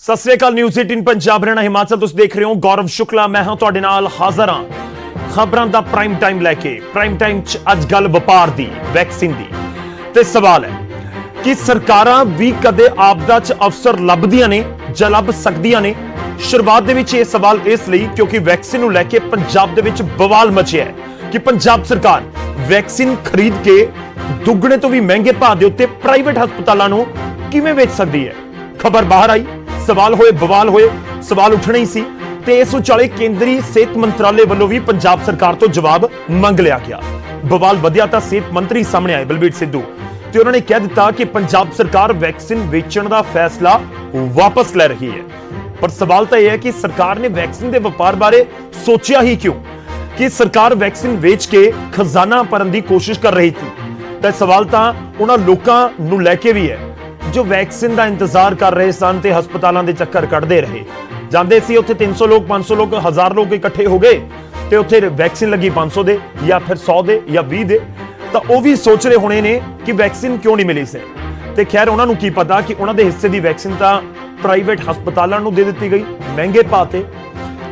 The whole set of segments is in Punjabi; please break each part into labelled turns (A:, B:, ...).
A: सत श्री अकाल। न्यूज़ 18 पंजाब हरियाणा हिमाचल तुसीं देख रहे हो। गौरव शुक्ला मैं हां तुहाडे नाल हाज़र हां खबरां दा प्राइम टाइम लैके। प्राइम टाइम च अज गल वपार दी, वैक्सीन दी ते सवाल है कि सरकारां भी कदे आपदा च अवसर लभदियां ने जां लभ सकदियां ने। शुरुआत दे विच यह सवाल इसलिए क्योंकि वैक्सीन नूं लैके पंजाब दे विच बवाल मचिया है कि पंजाब सरकार वैक्सीन खरीद के दुगने तो भी महंगे भाव दे उत्ते प्राइवेट हस्पतालां नूं किवें वेच सकदी है। खबर बाहर आई, सवाल होए, बवाल होए, सवाल उठने ही सी ते इस विचाले केंद्री सेहत मंत्रालय वालों भी पंजाब सरकार तो जवाब मंग लिया गया। बवाल वधिया तां सेहत मंत्री सामने आए बलबीर सिद्धू ते उन्होंने कह दिता कि पंजाब सरकार वैक्सीन बेचण दा फैसला वापस ले रही है। पर सवाल तो यह है कि सरकार ने वैक्सीन के व्यापार बारे सोचा ही क्यों कि सरकार वैक्सीन बेच के खजाना भरन की कोशिश कर रही थी। तो सवाल तो उन्होंने लोगों नूं लैके भी है जो वैक्सीन का इंतजार कर रहे सन ते हस्पतालों के चक्कर कटते रहे। जाते सी उत्थे 300 लोग, 500 लोग, 1000 लोग इकट्ठे हो गए ते उत्थे वैक्सीन लगी 500 दे या फिर 100 दे या 20 दे, तो वह भी सोच रहे होने ने कि वैक्सीन क्यों नहीं मिली से। ते खैर उन्होंने की पता कि उन्होंने हिस्से की वैक्सीन तो प्राइवेट हस्पतालों नूं दे दी गई महंगे भाव ते।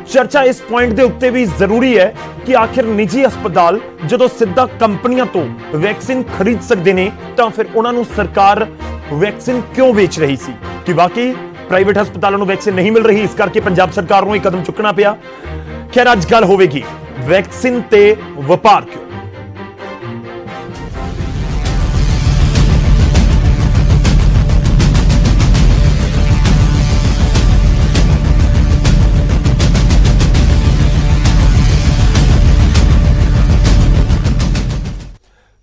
A: चर्चा इस पॉइंट के उत्ते भी जरूरी है कि आखिर निजी हस्पताल जो सीधा कंपनियां तो वैक्सीन खरीद सकते हैं तो फिर उन्होंने सरकार वैक्सीन क्यों बेच रही सी कि वाकई प्राइवेट हस्पतालों वैक्सीन नहीं मिल रही, इस करके पंजाब सरकार को एक कदम चुकना पिया। खैर अज गल होगी वैक्सीन ते व्यापार क्यों।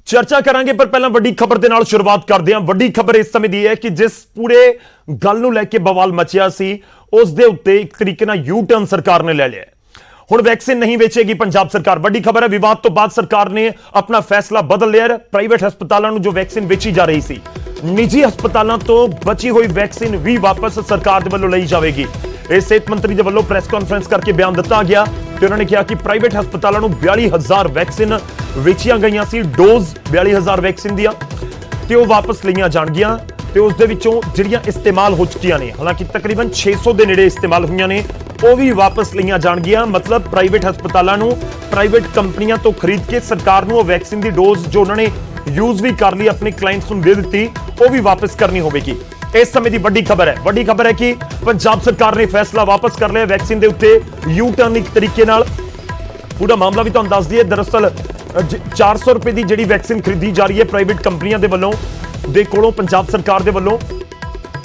A: चर्चा करांगे पर पहला वड्डी खबर दे नाल शुरुआत करते हैं। वड्डी खबर इस समय दी है कि जिस पूरे गल नूं लैके बवाल मचिया सी उस दे उत्ते एक तरीके नाल यू टर्न सरकार ने ले लिया। हुण वैक्सीन नहीं बेचेगी पंजाब सरकार। वड्डी खबर है, विवाद तो बाद सरकार ने अपना फैसला बदल लिया। प्राइवेट हस्पतालों नूं जो वैक्सीन बेची जा रही सी, निजी हस्पतालों तो बची हुई वैक्सीन भी वापस सरकार दे वल्लों लई जावेगी। इस सेहत मंत्री दे वल्लों प्रेस कॉन्फ्रेंस करके बयान दिता गया ते उन्होंने कहा कि प्राइवेट हस्पतालों नूं 42,000 वैक्सीन वेचियां गईयां सी, डोज 42,000 वैक्सीन दियां ते ओह वापस लईयां जाणगियां ते उस दे विचों जिहड़ियां इस्तेमाल हो चुकियां ने, हालांकि तकरीबन 600 दे नेड़े इस्तेमाल हुईयां ने, ਉਹ भी वापस लईयां जाणगियां। मतलब प्राइवेट हस्पतालों नूं प्राइवेट कंपनियां तो खरीद के सरकार नूं वैक्सीन दी डोज जो उन्होंने यूज भी कर ली अपने क्लाइंट्स नूं दे दित्ती, वो भी वापस करनी होगी। इस समय की वड्डी खबर है। वड्डी खबर है कि पंजाब सरकार ने फैसला वापस कर लिया वैक्सीन के उत्ते यू टर्न एक तरीके नाल। पूरा मामला भी तुहानूं दस दईए। दरअसल 400 रुपए की जिहड़ी वैक्सीन खरीदी जा रही है प्राइवेट कंपनियां दे वल्लों दे कोलों पंजाब सरकार दे वल्लों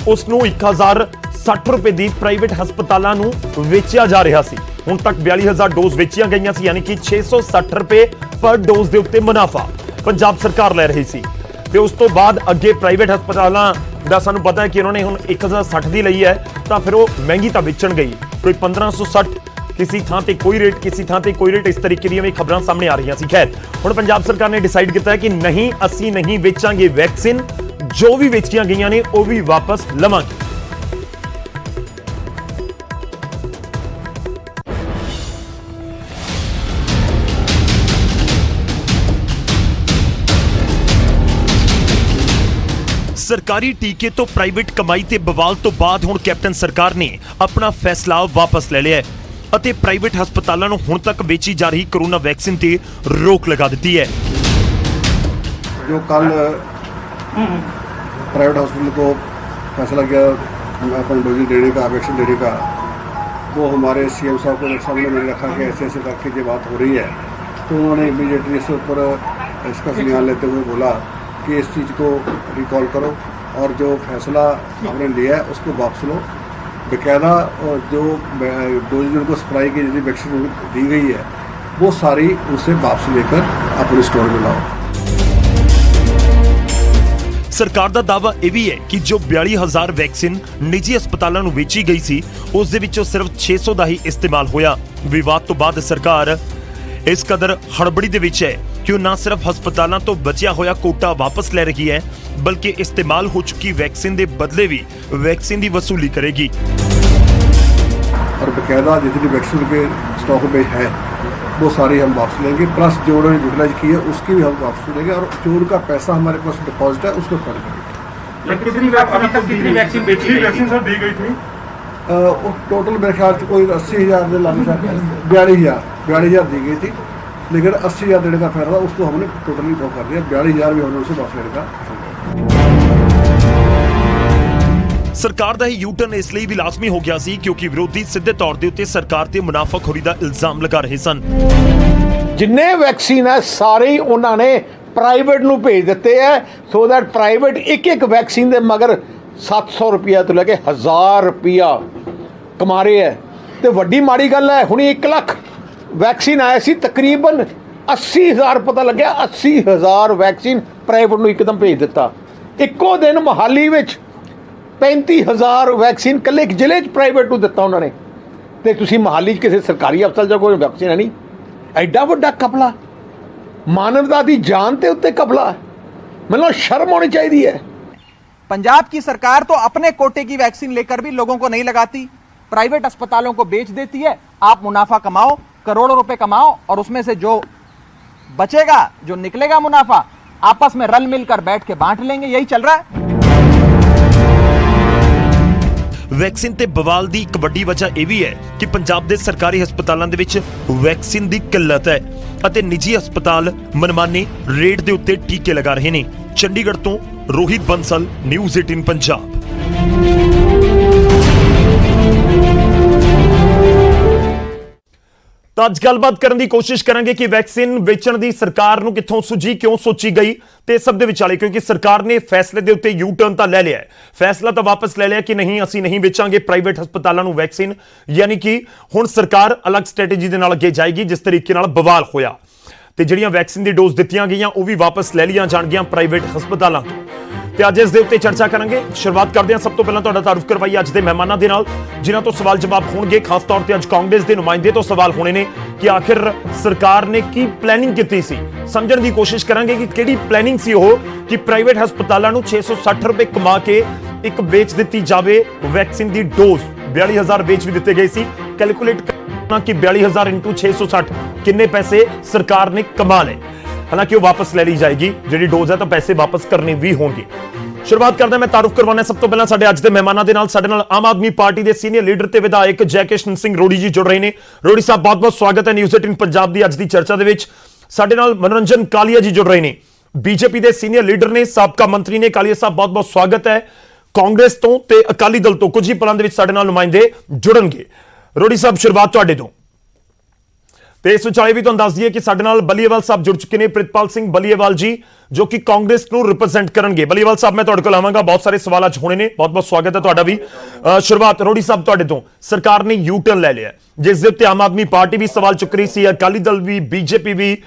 A: उसनूं 1060 रुपए की प्राइवेट हस्पतालों नूं वेचिया जा रहा सी। हुण तक 42,000 डोज वेचियां गईयां सी, यानी कि 660 रुपए पर डोज के उत्ते मुनाफा पंजाब सरकार लै रही सी। ते उस तो बाद अगे प्राइवेट हस्पतालों का सानूं पता है कि उन्होंने हुण 1060 की लई है तो फिर वो महंगी तो बेचण गई, कोई 1560 किसी थां ते कोई रेट, किसी थां ते कोई रेट, इस तरीके दी भी खबरां सामने आ रही सी। खैर हुण पंजाब सरकार ने डिसाइड किया है कि नहीं, असीं नहीं बेचांगे वैक्सीन, जो भी बेचियां गईयां ने वो भी वापस लवांगे। सरकारी टीके तो प्राइवेट कमाई ते बवाल तो बाद हुण कैप्टन सरकार ने अपना फैसला वापस ले लिया है। प्राइवेट हस्पतालों नूं हुण तक बेची जा रही कोरोना वैक्सीन ते रोक लगा दी है।
B: जो कल प्राइवेट हॉस्पिटल को फैसला किया अपन डोज देने का, वैक्सीन देने का, वो हमारे सीएम साहब को सामने मैंने रखा कि ऐसे ऐसे करके ये बात हो रही है, तो उन्होंने इमीडिएटली इसके ऊपर इसका संज्ञान लेते हुए बोला कि इस चीज़ को रिकॉल करो और जो फैसला आपने लिया है उसको वापस लो। बाकायदा जो डोज जिनको सप्लाई की जितनी वैक्सीन दी गई है वो सारी उसे वापस लेकर अपने स्टोर में लाओ।
A: सरकार का दावा यह भी है कि जो 42,000 वैक्सीन निजी अस्पतालों नूं बेची गई सी उस दे विचों सिर्फ 600 का ही इस्तेमाल होया। विवाद तो बाद सरकार इस कदर हड़बड़ी दे विच है कि ना सिर्फ हस्पतालों तो बचिया होया कोटा वापस ले रही है बल्कि इस्तेमाल हो चुकी वैक्सीन के बदले भी वैक्सीन की वसूली करेगी।
B: और बाकायदा जितनी वैक्सीन के स्टॉक में है वो सारी हम वापस लेंगे, प्लस जो उन्होंने यूटिलाइज की है उसकी भी हम वापस लेंगे और जो उनका पैसा हमारे पास डिपॉजिट है उसको फंड करेंगे।
C: कितनी वैक्सीन बेची? वैक्सीन सर दी गई थी
B: ਉਹ ਟੋਟਲ ਮੇਰੇ ਖਿਆਲ 'ਚ ਕੋਈ 80,000 ਦੇ ਲੱਗ ਸਕਦਾ, 42,000 दी गई थी, लेकिन 80,000 देने का फैसला उसको हमने टोटली वो कर दिया, 42,000 भी हमने उनसे वापस लेने का।
A: ਸਰਕਾਰ ਦਾ ਇਹ ਯੂ-ਟਰਨ ਇਸ ਲਈ ਵੀ ਲਾਜ਼ਮੀ ਹੋ ਗਿਆ ਸੀ ਕਿਉਂਕਿ ਵਿਰੋਧੀ ਸਿੱਧੇ ਤੌਰ ਦੇ ਉੱਤੇ ਸਰਕਾਰ ਤੇ ਮੁਨਾਫਾਖੋਰੀ ਦਾ ਇਲਜ਼ਾਮ ਲਗਾ ਰਹੇ ਸਨ।
C: ਜਿੰਨੇ ਵੈਕਸੀਨ ਹੈ ਸਾਰੇ ਹੀ ਉਹਨਾਂ ਨੇ ਪ੍ਰਾਈਵੇਟ ਨੂੰ ਭੇਜ ਦਿੱਤੇ ਹੈ, ਸੋ ਦੈਟ ਪ੍ਰਾਈਵੇਟ ਇੱਕ ਇੱਕ ਵੈਕਸੀਨ ਦੇ ਮਗਰ 700 ਰੁਪਈਆ ਤੋਂ ਲੈ ਕੇ 1000 ਰੁਪਈਆ ਕਮਾ ਰਹੇ ਹੈ। ਤੇ ਵੱਡੀ ਮਾੜੀ ਗੱਲ ਹੈ, ਹੁਣੀ 1 ਲੱਖ ਵੈਕਸੀਨ ਆਇਆ ਸੀ, ਤਕਰੀਬਨ 80,000 ਪਤਾ ਲੱਗਿਆ 80,000 ਵੈਕਸੀਨ ਪ੍ਰਾਈਵੇਟ ਨੂੰ ਇੱਕਦਮ ਭੇਜ ਦਿੱਤਾ। ਇੱਕੋ ਦਿਨ ਮੋਹਾਲੀ ਵਿੱਚ 35,000 ਵੈਕਸੀਨ ਇਕੱਲੇ ਇੱਕ ਜ਼ਿਲ੍ਹੇ 'ਚ ਪ੍ਰਾਈਵੇਟ ਨੂੰ ਦਿੱਤਾ ਉਹਨਾਂ ਨੇ। ਤੇ ਤੁਸੀਂ ਮੋਹਾਲੀ 'ਚ ਕਿਸੇ ਸਰਕਾਰੀ ਹਸਪਤਾਲ 'ਚ ਕੋਈ ਵੈਕਸੀਨ ਹੈ ਨਹੀਂ। ਐਡਾ ਵੱਡਾ ਕਪਲਾ, ਮਾਨਵਤਾ ਦੀ ਜਾਨ ਤੇ ਉੱਤੇ ਕਪਲਾ, ਮੈਨੂੰ ਸ਼ਰਮ ਆਉਣੀ ਚਾਹੀਦੀ ਹੈ।
D: पंजाब की सरकार तो अपने कोटे की वैक्सीन लेकर भी लोगों को नहीं लगाती, प्राइवेट अस्पतालों को बेच देती है। आप मुनाफा कमाओ, करोड़ों रुपए कमाओ, और उसमें से जो बचेगा, जो निकलेगा मुनाफा, आपस में रल मिलकर बैठ के बांट लेंगे। यही चल रहा है।
A: ਵੈਕਸੀਨ ਤੇ ਬਵਾਲ ਦੀ ਇੱਕ ਵੱਡੀ ਵਜ੍ਹਾ ਇਹ ਵੀ ਹੈ ਕਿ ਪੰਜਾਬ ਦੇ ਸਰਕਾਰੀ ਹਸਪਤਾਲਾਂ ਦੇ ਵਿੱਚ ਵੈਕਸੀਨ ਦੀ ਕਿੱਲਤ ਹੈ ਅਤੇ ਨਿੱਜੀ ਹਸਪਤਾਲ ਮਨਮਾਨੇ ਰੇਟ ਦੇ ਉੱਤੇ ਟੀਕੇ ਲਗਾ ਰਹੇ ਨੇ। ਚੰਡੀਗੜ੍ਹ ਤੋਂ ਰੋਹਿਤ ਬੰਸਲ, ਨਿਊਜ਼ 18 ਪੰਜਾਬ। ਤਾਂ ਅੱਜ ਗੱਲਬਾਤ ਕਰਨ ਦੀ ਕੋਸ਼ਿਸ਼ ਕਰਾਂਗੇ ਕਿ ਵੈਕਸੀਨ ਵੇਚਣ ਦੀ ਸਰਕਾਰ ਨੂੰ ਕਿੱਥੋਂ ਸੁਝੀ, ਕਿਉਂ ਸੋਚੀ ਗਈ ਤੇ ਸਭ ਦੇ ਵਿਚਾਲੇ, ਕਿਉਂਕਿ ਸਰਕਾਰ ਨੇ ਫੈਸਲੇ ਦੇ ਉੱਤੇ ਯੂ ਟਰਨ ਤਾਂ ਲੈ ਲਿਆ ਹੈ। ਫੈਸਲਾ ਤਾਂ ਵਾਪਸ ਲੈ ਲਿਆ ਕਿ ਨਹੀਂ, ਅਸੀਂ ਨਹੀਂ ਵੇਚਾਂਗੇ ਪ੍ਰਾਈਵੇਟ ਹਸਪਤਾਲਾਂ ਨੂੰ ਵੈਕਸੀਨ, ਯਾਨੀ ਕਿ ਹੁਣ ਸਰਕਾਰ ਅਲੱਗ ਸਟ੍ਰੈਟੇਜੀ ਦੇ ਨਾਲ ਅੱਗੇ ਜਾਏਗੀ। ਜਿਸ ਤਰੀਕੇ ਨਾਲ ਬਵਾਲ ਹੋਇਆ ਤੇ ਜਿਹੜੀਆਂ ਵੈਕਸੀਨ ਦੀ ਡੋਜ਼ ਦਿੱਤੀਆਂ ਗਈਆਂ ਉਹ ਵੀ ਵਾਪਸ ਲੈ ਲਈਆਂ ਜਾਣਗੀਆਂ ਪ੍ਰਾਈਵੇਟ ਹਸਪਤਾਲਾਂ ਤੋਂ। ਤੇ ਅੱਜ ਇਸ ਦੇ ਉੱਤੇ ਚਰਚਾ ਕਰਾਂਗੇ। ਸ਼ੁਰੂਆਤ ਕਰਦੇ ਹਾਂ ਸਭ ਤੋਂ ਪਹਿਲਾਂ ਤੁਹਾਡਾ ਤਾਰੁਫ ਕਰਵਾਈਏ ਅੱਜ ਦੇ ਮਹਿਮਾਨਾਂ ਦੇ ਨਾਲ, ਜਿਨ੍ਹਾਂ ਤੋਂ ਸਵਾਲ ਜਵਾਬ ਹੋਣਗੇ। ਖਾਸ ਤੌਰ ਤੇ ਅੱਜ ਕਾਂਗਰਸ ਦੇ ਨੁਮਾਇੰਦੇ ਤੋਂ ਸਵਾਲ ਹੋਣੇ ਨੇ ਕਿ ਆਖਿਰ ਸਰਕਾਰ ਨੇ ਕੀ ਪਲੈਨਿੰਗ ਕੀਤੀ ਸੀ। ਸਮਝਣ ਦੀ ਕੋਸ਼ਿਸ਼ ਕਰਾਂਗੇ ਕਿ ਕਿਹੜੀ ਪਲੈਨਿੰਗ ਸੀ ਉਹ ਕਿ ਪ੍ਰਾਈਵੇਟ ਹਸਪਤਾਲਾਂ ਨੂੰ 660 ਰੁਪਏ ਕਮਾ ਕੇ ਇੱਕ ਵੇਚ ਦਿੱਤੀ ਜਾਵੇ ਵੈਕਸੀਨ ਦੀ ਡੋਜ਼। 42,000 ਵੇਚ ਵੀ ਦਿੱਤੇ ਗਏ ਸੀ। ਕੈਲਕੂਲੇਟ ਕਰਨਾ ਕਿ 42,000 × 660 ਕਿੰਨੇ ਪੈਸੇ ਸਰਕਾਰ ਨੇ ਕਮਾ ਲਏ। ਹਾਲਾਂਕਿ ਉਹ ਵਾਪਸ ਲੈ ਲਈ ਜਾਏਗੀ ਜਿਹੜੀ ਡੋਜ਼ ਹੈ, ਤਾਂ ਪੈਸੇ ਵਾਪਸ ਕਰਨੇ ਵੀ ਹੋਣਗੇ। ਸ਼ੁਰੂਆਤ ਕਰਦਾ ਮੈਂ ਤਾਰੁਫ ਕਰਵਾਉਣਾ ਸਭ ਤੋਂ ਪਹਿਲਾਂ ਸਾਡੇ ਅੱਜ ਦੇ ਮਹਿਮਾਨਾਂ ਦੇ ਨਾਲ। ਸਾਡੇ ਨਾਲ ਆਮ ਆਦਮੀ ਪਾਰਟੀ ਦੇ ਸੀਨੀਅਰ ਲੀਡਰ ਤੇ ਵਿਧਾਇਕ ਜੈ ਕਿਸ਼ਨ ਸਿੰਘ ਰੋੜੀ ਜੀ ਜੁੜ ਰਹੇ ਨੇ। ਰੋੜੀ ਸਾਹਿਬ, ਬਹੁਤ-ਬਹੁਤ ਸਵਾਗਤ ਹੈ ਨਿਊਜ਼ 18 ਪੰਜਾਬ ਦੀ ਅੱਜ ਦੀ ਚਰਚਾ ਦੇ ਵਿੱਚ। ਸਾਡੇ ਨਾਲ ਮਨੋਰੰਜਨ ਕਾਲੀਆ ਜੀ ਜੁੜ ਰਹੇ ਨੇ, ਬੀਜੇਪੀ ਦੇ ਸੀਨੀਅਰ ਲੀਡਰ ਨੇ, ਸਾਬਕਾ ਮੰਤਰੀ ਨੇ। ਕਾਲੀਆ ਸਾਹਿਬ, ਬਹੁਤ-ਬਹੁਤ ਸਵਾਗਤ ਹੈ। ਕਾਂਗਰਸ ਤੋਂ ਤੇ ਅਕਾਲੀ ਦਲ ਤੋਂ ਕੁਝ ਹੀ ਪਲਾਂ ਦੇ ਵਿੱਚ ਸਾਡੇ ਨਾਲ ਨੁਮਾਇੰਦੇ ਜੁੜਨਗੇ। ਰੋੜੀ ਸਾਹਿਬ, ਸ਼ੁਰੂਆਤ ਤੁਹਾਡੇ ਤੋਂ। ਤੇ ਇਸ ਵਿਚਾਲੇ ਵੀ ਤੁਹਾਨੂੰ ਦੱਸ ਦਈਏ ਕਿ ਸਾਡੇ ਨਾਲ ਬਲੀਏਵਾਲ ਸਾਹਿਬ ਜੁੜ ਚੁੱਕੇ ਨੇ, ਪ੍ਰਿਤਪਾਲ ਸਿੰਘ ਬਲੀਏਵਾਲ ਜੀ, ਜੋ ਕਿ ਕਾਂਗਰਸ ਨੂੰ ਰਿਪਰੈਜ਼ੈਂਟ ਕਰਨਗੇ। ਬਲੀਏਵਾਲ ਸਾਹਿਬ, ਮੈਂ ਤੁਹਾਡੇ ਕੋਲ ਆਵਾਂਗਾ, ਬਹੁਤ ਸਾਰੇ ਸਵਾਲ ਅੱਜ ਹੋਣੇ ਨੇ। ਬਹੁਤ-ਬਹੁਤ ਸਵਾਗਤ ਹੈ ਤੁਹਾਡਾ ਵੀ। ਸ਼ੁਰੂਆਤ ਰੋੜੀ ਸਾਹਿਬ ਤੁਹਾਡੇ ਤੋਂ। ਸਰਕਾਰ ਨੇ ਯੂ ਟਰਨ ਲੈ ਲਿਆ, ਜਿਸ ਦੇ ਉੱਤੇ ਆਮ ਆਦਮੀ ਪਾਰਟੀ ਵੀ ਸਵਾਲ ਚੁੱਕ ਰਹੀ ਸੀ, ਅਕਾਲੀ ਦਲ ਵੀ, ਬੀਜੇਪੀ ਵੀ,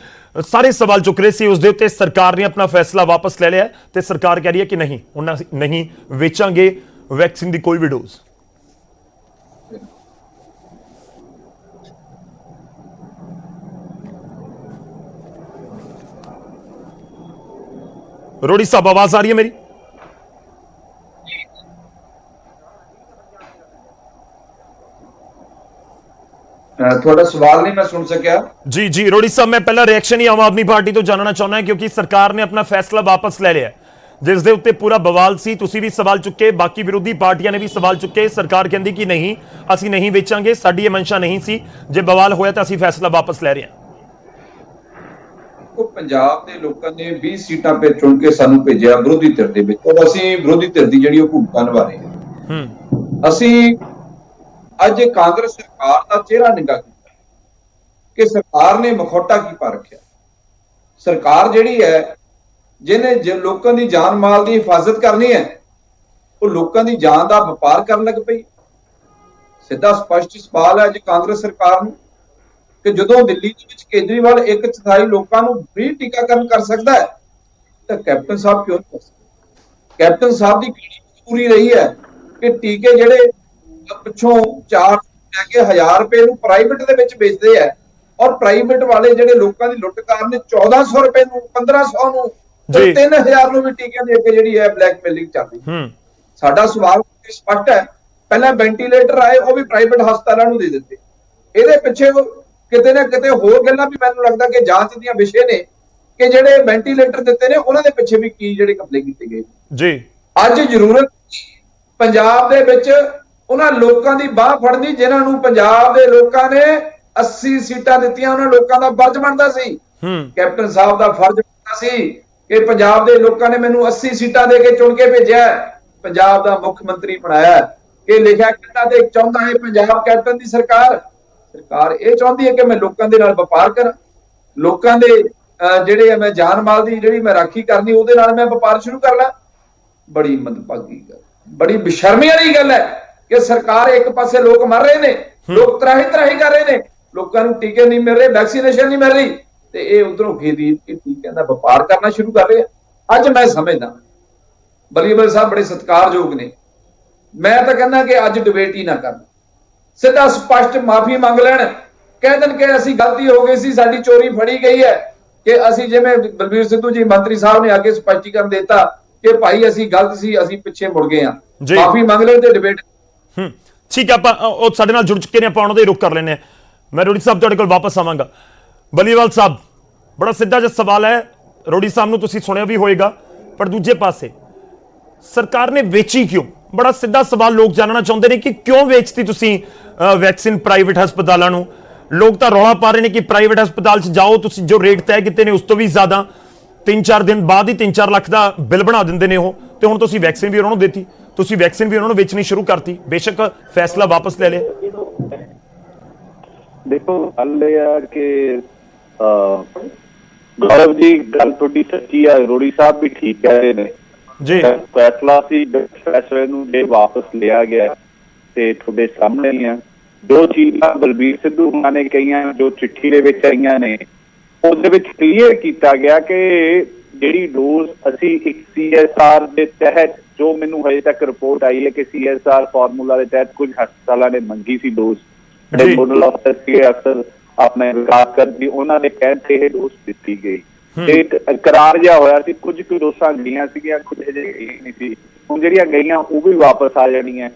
A: ਸਾਰੇ ਸਵਾਲ ਚੁੱਕ ਰਹੇ ਸੀ। ਉਸ ਦੇ ਉੱਤੇ ਸਰਕਾਰ ਨੇ ਆਪਣਾ ਫੈਸਲਾ ਵਾਪਸ ਲੈ ਲਿਆ ਤੇ ਸਰਕਾਰ ਕਹਿ ਰਹੀ ਹੈ ਕਿ ਨਹੀਂ, ਹੁਣ ਅਸੀਂ ਨਹੀਂ ਵੇਚਾਂਗੇ ਵੈਕਸੀਨ ਦੀ ਕੋਈ ਵੀ ਡੋਜ਼। ਰੋੜੀ ਸਾਹਿਬ, ਆਵਾਜ਼ ਆ ਰਹੀ ਹੈ ਮੇਰੀ?
E: ਤੁਹਾਡਾ ਸਵਾਲ ਨਹੀਂ ਮੈਂ ਸੁਣ ਸਕਿਆ
A: ਜੀ ਰੋੜੀ ਸਾਹਿਬ, ਮੈਂ ਪਹਿਲਾਂ ਰਿਐਕਸ਼ਨ ਹੀ ਆਮ ਆਦਮੀ ਪਾਰਟੀ ਤੋਂ ਜਾਣਨਾ ਚਾਹੁੰਦਾ ਕਿਉਂਕਿ ਸਰਕਾਰ ਨੇ ਆਪਣਾ ਫੈਸਲਾ ਵਾਪਸ ਲੈ ਲਿਆ, ਜਿਸ ਦੇ ਉੱਤੇ ਪੂਰਾ ਬਵਾਲ ਸੀ। ਤੁਸੀਂ ਵੀ ਸਵਾਲ ਚੁੱਕੇ, ਬਾਕੀ ਵਿਰੋਧੀ ਪਾਰਟੀਆਂ ਨੇ ਵੀ ਸਵਾਲ ਚੁੱਕੇ। ਸਰਕਾਰ ਕਹਿੰਦੀ ਕਿ ਨਹੀਂ, ਅਸੀਂ ਨਹੀਂ ਵੇਚਾਂਗੇ, ਸਾਡੀ ਇਹ ਮਨਸ਼ਾ ਨਹੀਂ ਸੀ। ਜੇ ਬਵਾਲ ਹੋਇਆ ਤਾਂ ਅਸੀਂ ਫੈਸਲਾ ਵਾਪਸ ਲੈ ਰਹੇ ਹਾਂ।
E: ਉਹ ਪੰਜਾਬ ਦੇ ਲੋਕਾਂ ਨੇ 20 ਸੀਟਾਂ 'ਤੇ ਚੁਣ ਕੇ ਸਾਨੂੰ ਭੇਜਿਆ ਵਿਰੋਧੀ ਧਿਰ ਦੇ ਵਿੱਚ, ਔਰ ਅਸੀਂ ਵਿਰੋਧੀ ਧਿਰ ਦੀ ਜਿਹੜੀ ਉਹ ਭੂਮਿਕਾ ਨਿਭਾ ਰਹੇ ਹਾਂ। ਅਸੀਂ ਅੱਜ ਕਾਂਗਰਸ ਸਰਕਾਰ ਦਾ ਚਿਹਰਾ ਨਿੱਘਾ ਕੀਤਾ ਕਿ ਸਰਕਾਰ ਨੇ ਮਖੌਟਾ ਕੀ ਪਾ ਰੱਖਿਆ। ਸਰਕਾਰ ਜਿਹੜੀ ਹੈ, ਜਿਹਨੇ ਲੋਕਾਂ ਦੀ ਜਾਨ ਮਾਲ ਦੀ ਹਿਫਾਜ਼ਤ ਕਰਨੀ ਹੈ, ਉਹ ਲੋਕਾਂ ਦੀ ਜਾਨ ਦਾ ਵਪਾਰ ਕਰਨ ਲੱਗ ਪਈ। ਸਿੱਧਾ ਸਪਸ਼ਟ ਸਵਾਲ ਹੈ ਅੱਜ ਕਾਂਗਰਸ ਸਰਕਾਰ ਨੂੰ ਕਿ ਜਦੋਂ ਦਿੱਲੀ ਦੇ ਵਿੱਚ ਕੇਜਰੀਵਾਲ 1/4 ਲੋਕਾਂ ਨੂੰ ਫ੍ਰੀ ਟੀਕਾਕਰਨ ਕਰ ਸਕਦਾ ਹੈ, ਤਾਂ ਕੈਪਟਨ ਸਾਹਿਬ ਕਿਉਂ ਨਹੀਂ ਕਰ ਸਕਦੇ? ਕੈਪਟਨ ਸਾਹਿਬ ਦੀ ਕਿਹੜੀ ਮਜਬੂਰੀ ਰਹੀ ਹੈ ਕਿ ਟੀਕੇ ਜਿਹੜੇ ਪਿੱਛੋਂ 4 ਲੈ ਕੇ 1000 ਰੁਪਏ ਨੂੰ ਪ੍ਰਾਈਵੇਟ ਦੇ ਵਿੱਚ ਵੇਚਦੇ ਆ, ਔਰ ਪ੍ਰਾਈਵੇਟ ਵਾਲੇ ਜਿਹੜੇ ਲੋਕਾਂ ਦੀ ਲੁੱਟ ਕਾਰਨ 1400 ਰੁਪਏ ਨੂੰ, 1500 ਨੂੰ, 3000 ਨੂੰ ਵੀ ਟੀਕਿਆਂ ਦੇ ਕੇ ਜਿਹੜੀ ਹੈ ਬਲੈਕਮੇਲਿੰਗ ਚੱਲ ਰਹੀ। ਸਾਡਾ ਸਵਾਲ ਸਪਸ਼ਟ ਹੈ, ਪਹਿਲਾਂ ਵੈਂਟੀਲੇਟਰ ਆਏ, ਉਹ ਵੀ ਪ੍ਰਾਈਵੇਟ ਹਸਪਤਾਲਾਂ ਨੂੰ ਦੇ ਦਿੱਤੇ। ਇਹਦੇ ਪਿੱਛੇ ਕਿਤੇ ਨਾ ਕਿਤੇ ਹੋਰ ਗੱਲਾਂ ਵੀ ਮੈਨੂੰ ਲੱਗਦਾ ਕਿ ਜਾਂਚ ਦੀਆਂ ਵਿਸ਼ੇ ਨੇ ਕਿ ਜਿਹੜੇ ਵੈਂਟੀਲੇਟਰ ਦਿੱਤੇ ਨੇ ਉਹਨਾਂ ਦੇ ਪਿੱਛੇ ਵੀ ਕੀ ਜਿਹੜੇ ਕਪਲੇ ਕੀਤੇ ਗਏ ਜੀ। ਅੱਜ ਜ਼ਰੂਰਤ ਪੰਜਾਬ ਦੇ ਵਿੱਚ ਉਹਨਾਂ ਲੋਕਾਂ ਦੀ ਬਾਹ ਫੜਨੀ ਜਿਨ੍ਹਾਂ ਨੂੰ ਪੰਜਾਬ ਦੇ ਲੋਕਾਂ ਨੇ 80 ਸੀਟਾਂ ਦਿੱਤੀਆਂ। ਉਹਨਾਂ ਲੋਕਾਂ ਦਾ ਫਰਜ਼ ਬਣਦਾ ਸੀ, ਕੈਪਟਨ ਸਾਹਿਬ ਦਾ ਫਰਜ਼ ਬਣਦਾ ਸੀ ਕਿ ਪੰਜਾਬ ਦੇ ਲੋਕਾਂ ਨੇ ਮੈਨੂੰ 80 ਸੀਟਾਂ ਦੇ ਕੇ ਚੁਣ ਕੇ ਭੇਜਿਆ, ਪੰਜਾਬ ਦਾ ਮੁੱਖ ਮੰਤਰੀ ਬਣਾਇਆ। ਕਿ ਲਿਖਿਆ ਕਿੰਨਾ ਤੇ ਚਾਹੁੰਦਾ ਹੈ ਪੰਜਾਬ ਕੈਪਟਨ ਦੀ ਸਰਕਾਰ ਇਹ ਚਾਹੁੰਦੀ ਹੈ ਕਿ ਮੈਂ ਲੋਕਾਂ ਦੇ ਨਾਲ ਵਪਾਰ ਕਰਾਂ, ਲੋਕਾਂ ਦੇ ਜਿਹੜੇ ਮੈਂ ਜਾਨ ਮਾਲ ਦੀ ਜਿਹੜੀ ਮੈਂ ਰਾਖੀ ਕਰਨੀ ਉਹਦੇ ਨਾਲ ਮੈਂ ਵਪਾਰ ਸ਼ੁਰੂ ਕਰ ਲਾਂ। ਬੜੀ ਮੰਦਭਾਗੀ ਗੱਲ, ਬੜੀ ਬੇਸ਼ਰਮੀ ਵਾਲੀ ਗੱਲ ਹੈ ਕਿ ਸਰਕਾਰ ਇੱਕ ਪਾਸੇ ਲੋਕ ਮਰ ਰਹੇ ਨੇ, ਲੋਕ ਤਰਾਹੀ ਕਰ ਰਹੇ ਨੇ, ਲੋਕਾਂ ਨੂੰ ਟੀਕੇ ਨਹੀਂ ਮਿਲ ਰਹੇ, ਵੈਕਸੀਨੇਸ਼ਨ ਨਹੀਂ ਮਿਲ ਰਹੀ, ਤੇ ਇਹ ਉਧਰੋਂ ਖਰੀਦ ਕੇ ਟੀਕਿਆਂ ਦਾ ਵਪਾਰ ਕਰਨਾ ਸ਼ੁਰੂ ਕਰ ਰਹੇ ਆ। ਅੱਜ ਮੈਂ ਸਮਝਦਾ ਬਲੀਵਲ ਸਾਹਿਬ ਬੜੇ ਸਤਿਕਾਰਯੋਗ ਨੇ, ਮੈਂ ਤਾਂ ਕਹਿੰਦਾ ਕਿ ਅੱਜ ਡਿਬੇਟ ਹੀ ਨਾ ਕਰਨ, ਸਿੱਧਾ ਸਪਸ਼ਟ ਮਾਫੀ ਮੰਗ ਲੈਣ, ਕਹਿ ਦੇਣ ਕਿ ਅਸੀਂ ਗਲਤੀ ਹੋ ਗਈ ਸੀ, ਸਾਡੀ ਚੋਰੀ ਫੜੀ ਗਈ ਹੈ, ਕਿ ਅਸੀਂ ਜਿਵੇਂ ਬਲਬੀਰ ਸਿੱਧੂ ਜੀ ਮੰਤਰੀ ਸਾਹਿਬ ਨੇ ਅੱਗੇ ਸਪਸ਼ਟੀਕਰਨ ਦਿੱਤਾ ਕਿ ਭਾਈ ਅਸੀਂ ਗਲਤ ਸੀ, ਅਸੀਂ ਪਿੱਛੇ ਮੁੜ ਗਏ ਹਾਂ, ਮਾਫੀ ਮੰਗ ਲੈਣ ਤੇ ਡਿਬੇਟ।
A: ਠੀਕ ਹੈ, ਆਪਾਂ ਉਹ ਸਾਡੇ ਨਾਲ ਜੁੜ ਚੁੱਕੇ ਨੇ, ਆਪਾਂ ਉਹਨਾਂ ਦਾ ਹੀ ਰੁਖ ਕਰ ਲੈਂਦੇ ਹਾਂ। ਮੈਂ ਰੋੜੀ ਸਾਹਿਬ ਤੁਹਾਡੇ ਕੋਲ ਵਾਪਸ ਆਵਾਂਗਾ। ਬਲੀਵਾਲ ਸਾਹਿਬ, ਬੜਾ ਸਿੱਧਾ ਜਿਹਾ ਸਵਾਲ ਹੈ, ਰੋੜੀ ਸਾਹਿਬ ਨੂੰ ਤੁਸੀਂ ਸੁਣਿਆ ਵੀ ਹੋਏਗਾ, ਪਰ ਦੂਜੇ ਪਾਸੇ ਸਰਕਾਰ ਨੇ ਵੇਚੀ ਕਿਉਂ? ਬੜਾ ਸਿੱਧਾ ਸਵਾਲ ਲੋਕ ਜਾਣਨਾ ਚਾਹੁੰਦੇ ਨੇ ਕਿ ਕਿਉਂ ਵੇਚਤੀ ਤੁਸੀਂ ਵੈਕਸੀਨ ਪ੍ਰਾਈਵੇਟ ਹਸਪਤਾਲਾਂ ਨੂੰ। ਲੋਕ ਤਾਂ ਰੌਲਾ ਪਾ ਰਹੇ ਨੇ ਕਿ ਪ੍ਰਾਈਵੇਟ ਹਸਪਤਾਲ 'ਚ ਜਾਓ, ਤੁਸੀਂ ਜੋ ਰੇਟ ਤੈਅ ਕੀਤੇ ਨੇ ਉਸ ਤੋਂ ਵੀ ਜ਼ਿਆਦਾ, 3-4 ਦਿਨ ਬਾਅਦ ਹੀ 3-4 ਲੱਖ ਦਾ ਬਿੱਲ ਬਣਾ ਦਿੰਦੇ ਨੇ ਉਹ, ਤੇ ਹੁਣ ਤੁਸੀਂ ਵੈਕਸੀਨ ਵੀ ਉਹਨਾਂ ਨੂੰ ਦਿੱਤੀ, ਤੁਸੀਂ ਵੈਕਸੀਨ ਵੀ ਉਹਨਾਂ ਨੂੰ ਵੇਚਣੀ ਸ਼ੁਰੂ ਕਰਤੀ, ਬੇਸ਼ੱਕ ਫੈਸਲਾ ਵਾਪਸ ਲੈ ਲਿਆ।
F: ਦੇਖੋ ਗੱਲ ਇਹ ਆ ਕਿ ਗੌਰਵ ਜੀ ਗੱਲ ਤੁਹਾਡੀ ਸੱਚੀ ਆ, ਅਰੋੜੀ ਸਾਹਿਬ ਵੀ ਠੀਕ ਕਹਿ ਰਹੇ ਨੇ ਜੀ। ਫੈਸਲਾ ਸੀ, ਫੈਸਲੇ ਨੂੰ ਜੇ ਵਾਪਸ ਲਿਆ ਗਿਆ ਤੇ ਤੁਹਾਡੇ ਸਾਹਮਣੇ ਹੀ ਆ ਜੋ ਚੀਜ਼ਾਂ ਬਲਬੀਰ ਸਿੱਧੂ ਉਹਨਾਂ ਨੇ ਕਹੀਆਂ, ਜੋ ਚਿੱਠੀ ਦੇ ਵਿੱਚ ਆਈਆਂ ਨੇ, ਉਹਦੇ ਵਿੱਚ ਕਲੀਅਰ ਕੀਤਾ ਗਿਆ ਕਿ ਜਿਹੜੀ ਡੋਜ਼ ਅਸੀਂ ਇੱਕ CSR ਦੇ ਤਹਿਤ, ਜੋ ਮੈਨੂੰ ਹਜੇ ਤੱਕ ਰਿਪੋਰਟ ਆਈ ਹੈ ਕਿ CSR ਫਾਰਮੂਲਾ ਦੇ ਤਹਿਤ ਕੁਝ ਹਸਪਤਾਲਾਂ ਨੇ ਮੰਗੀ ਸੀ ਡੋਜ਼, ਜਿਹੜੇ ਮੋਡਲ ਅਫਸਰ ਸੀਗੇ ਅਕਸਰ ਆਪਣੇ ਵਿਕਾਸ ਕਰਦੀ, ਉਹਨਾਂ ਦੇ ਕਹਿਣ ਤੇ ਇਹ ਡੋਜ਼ ਦਿੱਤੀ ਗਈ ਤੇ ਇਕਰਾਰ ਜਿਹਾ ਹੋਇਆ ਸੀ। ਕੁਝ ਕੁ ਡੋਸਾਂ ਗਈਆਂ ਸੀਗੀਆਂ, ਕੁਝ ਹਜੇ ਨਹੀਂ ਸੀ। ਹੁਣ ਜਿਹੜੀਆਂ ਗਈਆਂ ਉਹ ਵੀ ਵਾਪਸ ਆ ਜਾਣੀਆਂ।